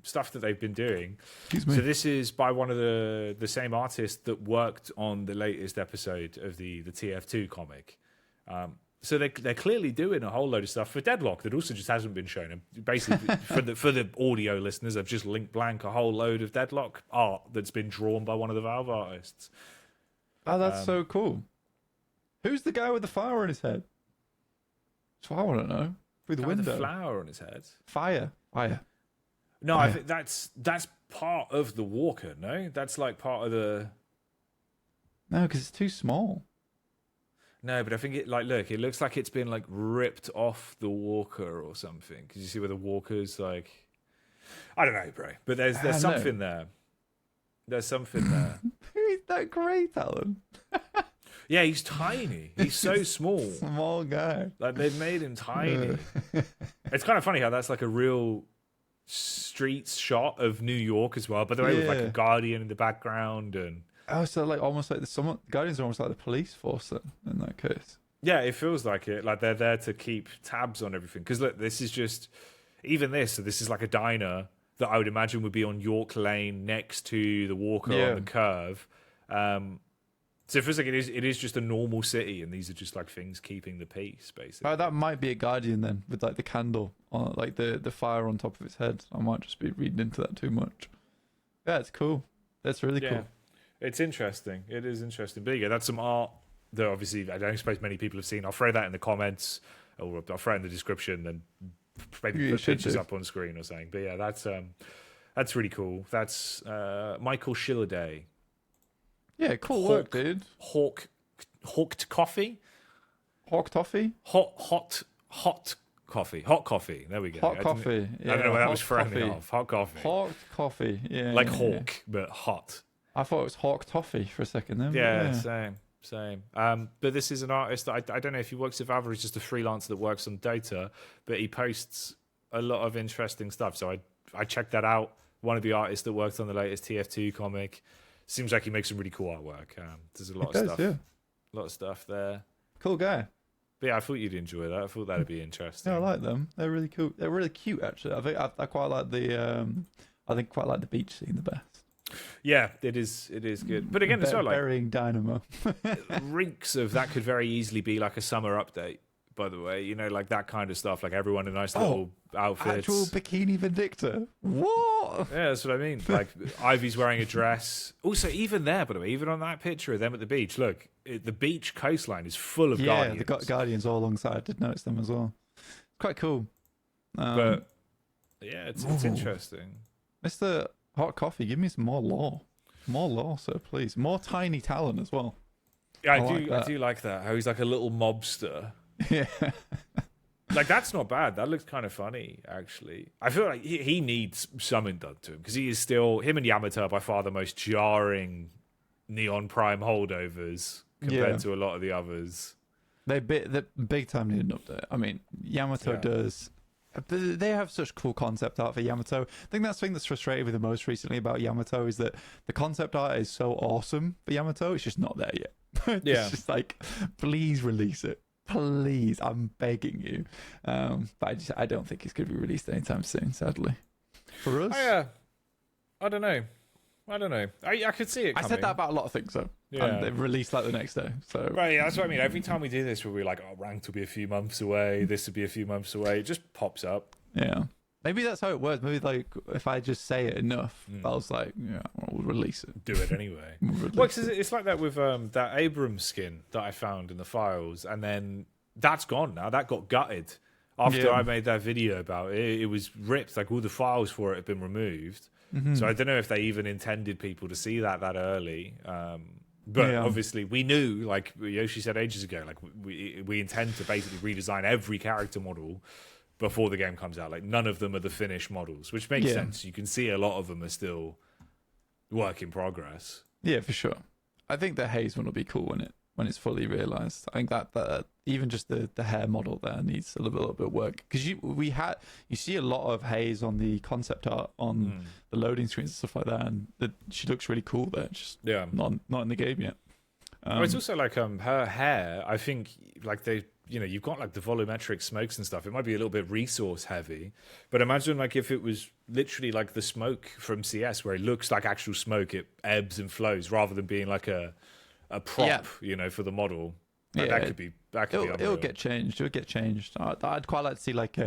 stuff that they've been doing. Excuse me. So this is by one of the same artists that worked on the latest episode of the TF2 comic. So they're clearly doing a whole load of stuff for Deadlock that also just hasn't been shown. And basically, for the audio listeners, I've just linked blank a whole load of Deadlock art that's been drawn by one of the Valve artists. Oh, that's so cool. Who's the guy with the fire on his head? That's what I want to know. Through the Guy with window. the flower on his head. Fire. No, I think that's part of the walker. No, that's like part of the. No, because it's too small. No, but I think it looks like it's been like ripped off the walker or something. Because you see where the walker's like. I don't know, bro, but there's something there. There's something there. He's that great, Alan. Yeah, he's tiny. He's so small. Small guy. Like, they've made him tiny. It's kind of funny how that's like a real streets shot of New York as well, by the way, with like a Guardian in the background. And oh, so like almost like the Guardians are almost like the police force then, in that case. yeah, it feels like it. Like, they're there to keep tabs on everything. Because look, this is just even this. So this is like a diner that I would imagine would be on York Lane next to the Walker on the curve. So it feels like it is just a normal city, and these are just like things keeping the peace, basically. Oh, that might be a Guardian then, with like the candle, on, like the fire on top of its head. I might just be reading into that too much. Yeah, it's cool. That's really cool. It's interesting. It is interesting. But yeah, that's some art that obviously I don't suppose many people have seen. I'll throw that in the comments, or I'll throw it in the description, and maybe put pictures up on screen or something. But yeah, that's really cool. That's Michael Schillerday. Yeah, cool work, dude. Hawked coffee? Hawk toffee? Hot coffee. Hot coffee. There we go. Hot coffee. I don't know where that was throwing me off. Hot coffee. Hawk coffee. Yeah. Like hawk, but hot. I thought it was hawk toffee for a second then. Yeah, same. But this is an artist that I don't know if he works with Valve or he's just a freelancer that works on data, but he posts a lot of interesting stuff. So I checked that out. One of the artists that worked on the latest TF2 comic. Seems like he makes some really cool artwork. There's a lot of stuff. Yeah. A lot of stuff there. Cool guy. But yeah, I thought you'd enjoy that. I thought that'd be interesting. Yeah, I like them. They're really cool. They're really cute, actually. I think I quite like the. I think quite like the beach scene the best. Yeah, it is. It is good. But again, it's not like burying Dynamo. reeks of that could very easily be like a summer update. By the way, you know, like that kind of stuff. Like everyone in nice little outfits. Actual bikini Vindicta. What? Yeah, that's what I mean. Like Ivy's wearing a dress. Also, even there, by the way, even on that picture of them at the beach, look, the beach coastline is full of Guardians. Yeah, the Guardians all alongside. I did notice them as well. Quite cool. But yeah, it's interesting. Mr. Hot Coffee, give me some more lore. More lore, sir, please. More Tiny Talon as well. Yeah, I do like that. How he's like a little mobster. Yeah. Like, that's not bad. That looks kind of funny, actually. I feel like he needs something done to him because he is still, him and Yamato are by far the most jarring Neon Prime holdovers compared to a lot of the others. They big time need an update. I mean, Yamato does. They have such cool concept art for Yamato. I think that's the thing that's frustrated me the most recently about Yamato is that the concept art is so awesome for Yamato. It's just not there yet. It's just like, please release it. Please, I'm begging you. But I don't think it's going to be released anytime soon, sadly. For us? I don't know. I could see it coming. I said that about a lot of things, though. Yeah. And they've released like the next day. So right, yeah, that's what I mean. Every time we do this, we're like, oh, ranked will be a few months away. This will be a few months away. It just pops up. Yeah. Maybe that's how it works. Maybe like if I just say it enough, I was like, yeah, we'll release it. Do it anyway. Well, cause it's like that with that Abrams skin that I found in the files, and then that's gone now. That got gutted after I made that video about it. It was ripped. Like all the files for it have been removed. Mm-hmm. So I don't know if they even intended people to see that early. But obviously we knew, like Yoshi said ages ago, like we intend to basically redesign every character model before the game comes out. Like none of them are the finished models, which makes sense. You can see a lot of them are still work in progress. Yeah, for sure. I think the Haze one will be cool when it's fully realized. I think that even just the hair model there needs a little bit of work because you see a lot of Haze on the concept art on the loading screens and stuff like that, and she looks really cool there. Just not in the game yet. It's also like her hair. I think like you've got like the volumetric smokes and stuff. It might be a little bit resource heavy, but imagine like if it was literally like the smoke from CS where it looks like actual smoke, it ebbs and flows rather than being like a prop, for the model. Like that could be it'll get changed. It'll get changed. I'd quite like to see like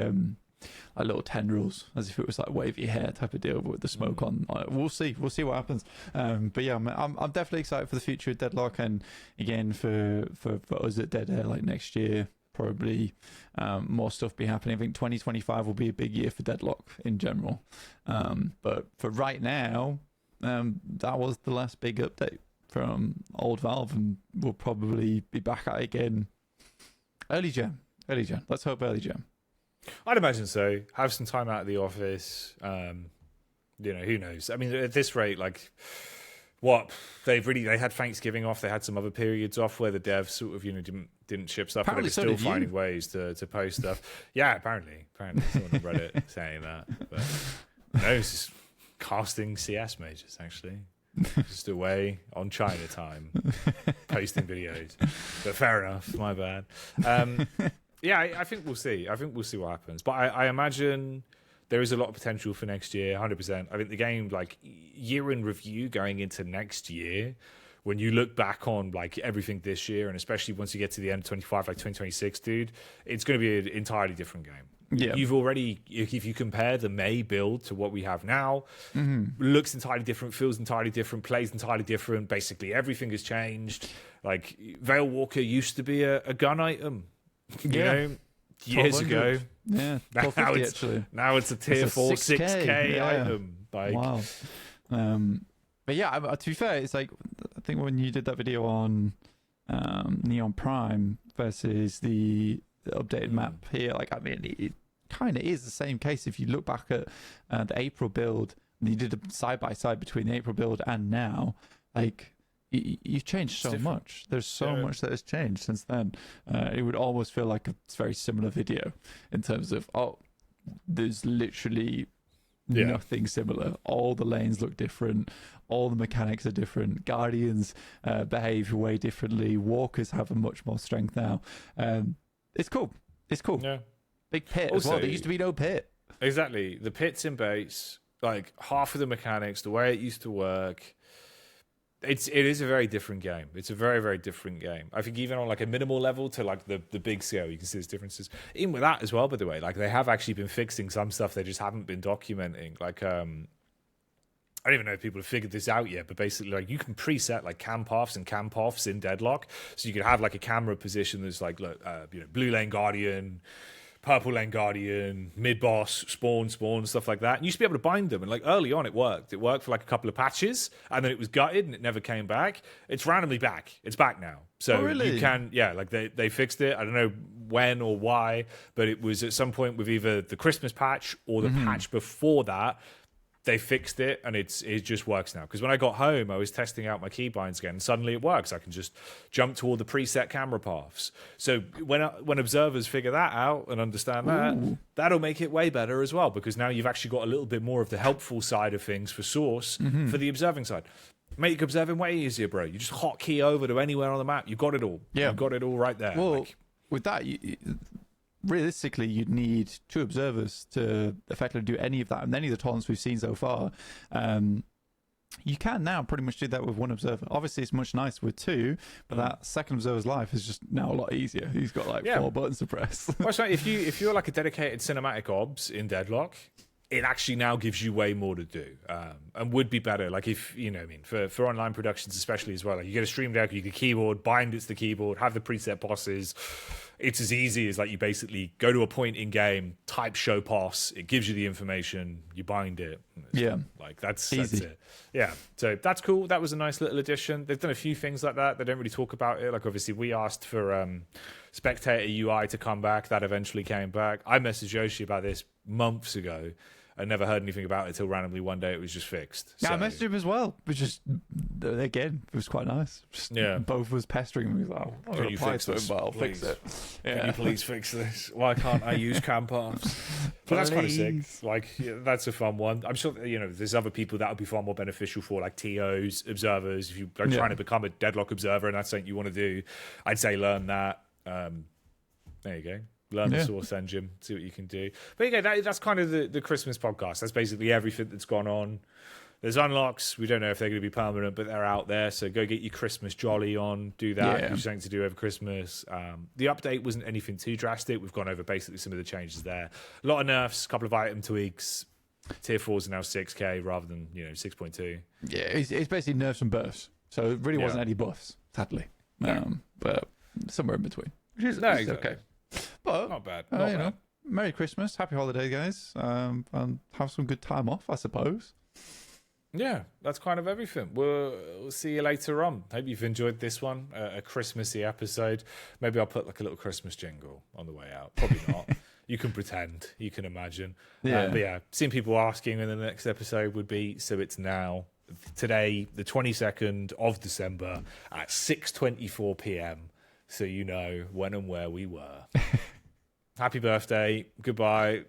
little tendrils, as if it was like wavy hair type of deal with the smoke on. We'll see what happens. But yeah, I'm definitely excited for the future of Deadlock, and again for us at Dead Air, like next year probably more stuff be happening. I think 2025 will be a big year for Deadlock in general. But for right now, that was the last big update from old Valve, and we'll probably be back at it again early Jan. Let's hope early Jan. I'd imagine so. Have some time out of the office. Who knows? I mean, at this rate, like, what they had Thanksgiving off. They had some other periods off where the devs sort of didn't ship stuff, Apparently but they were still finding ways to post stuff. Yeah, apparently someone on Reddit saying that. But no, it's just casting CS majors actually. Just away on China time, posting videos. But fair enough, my bad. I think we'll see. I think we'll see what happens. But I imagine there is a lot of potential for next year, 100%. I think the game, like, year in review going into next year, when you look back on, like, everything this year, and especially once you get to the end of 25, like 2026, dude, it's going to be an entirely different game. Yeah. You've already, if you compare the May build to what we have now, looks entirely different, feels entirely different, plays entirely different. Basically, everything has changed. Like, Veil Walker used to be a gun item, you know, years ago. Yeah, now it's a tier 4 6K item. Like, wow. But yeah, to be fair, it's like, I think when you did that video on Neon Prime versus the updated map here, like, I mean, it kind of is the same case. If you look back at the April build, and you did a side by side between the April build and now, like, you've changed so much. There's so much that has changed since then. It would almost feel like a very similar video in terms of, there's literally nothing similar. All the lanes look different. All the mechanics are different. Guardians behave way differently. Walkers have a much more strength now. It's cool. It's cool. Yeah. Big pit also, as well. There used to be no pit. Exactly. The pit's in base. Like, half of the mechanics, the way it used to work. It is a very different game. It's a very, very different game. I think even on, like, a minimal level to, like, the big scale, you can see there's differences. Even with that as well, by the way, like, they have actually been fixing some stuff they just haven't been documenting. Like, I don't even know if people have figured this out yet, but basically, like, you can preset, like, cam paths and cam paths in Deadlock. So you could have, like, a camera position that's like, blue lane guardian, purple lane guardian, mid boss, spawn, stuff like that. And you used to be able to bind them. And, like, early on, it worked. It worked for, like, a couple of patches, and then it was gutted and it never came back. It's randomly back. It's back now. So really? You can, like, they fixed it. I don't know when or why, but it was at some point with either the Christmas patch or the patch before that. They fixed it, and it just works now. Because when I got home, I was testing out my keybinds again, and suddenly it works. I can just jump to all the preset camera paths. So when observers figure that out and understand that, that'll make it way better as well, because now you've actually got a little bit more of the helpful side of things for Source for the observing side. Make observing way easier, bro. You just hotkey over to anywhere on the map. You've got it all. Yeah. You've got it all right there. Well, with that, realistically, you'd need 2 observers to effectively do any of that, and any of the tournaments we've seen so far. You can now pretty much do that with 1 observer. Obviously, it's much nicer with 2, but that second observer's life is just now a lot easier. He's got like 4 buttons to press. Well, so if you're like a dedicated cinematic obs in Deadlock, it actually now gives you way more to do, and would be better. Like, if you know, what I mean, for online productions especially as well. Like, you get a stream deck, you get a keyboard, bind it to the keyboard, have the preset bosses. It's as easy as, like, you basically go to a point in game, type show pass, it gives you the information, you bind it. Like, that's it. Yeah, so that's cool. That was a nice little addition. They've done a few things like that. They don't really talk about it. Like, obviously, we asked for spectator UI to come back. That eventually came back. I messaged Yoshi about this months ago. I never heard anything about it until randomly one day it was just fixed. Yeah, so. I messaged him as well, which is, again, it was quite nice. Both was pestering him. He was like, oh, can you fix this? But I'll fix it. Can you please fix this? Why can't I use cam paths? But that's kind of sick. Like, that's a fun one. I'm sure, there's other people that would be far more beneficial for, like TOs, observers. If you're trying to become a Deadlock observer and that's something you want to do, I'd say learn that. There you go. Learn the Source engine, see what you can do. But that's kind of the Christmas podcast. That's basically everything that's gone on. There's unlocks. We don't know if they're going to be permanent, but they're out there. So go get your Christmas jolly on. Do that. There's something to do over Christmas. The update wasn't anything too drastic. We've gone over basically some of the changes there. A lot of nerfs, a couple of item tweaks. Tier 4s are now 6k rather than 6.2. Yeah, it's basically nerfs and buffs. So it really wasn't any buffs, sadly. But somewhere in between. Which is exactly. Okay. But not bad. Merry Christmas, happy holiday, guys, and have some good time off, I suppose. Yeah, that's kind of everything. We'll see you later on. Hope you've enjoyed this one, a Christmassy episode. Maybe I'll put like a little Christmas jingle on the way out. Probably not. You can pretend, you can imagine. Yeah. But yeah, seeing people asking when the next episode would be, so it's now, today, the 22nd of December at 6:24 p.m. So you know when and where we were. Happy birthday. Goodbye.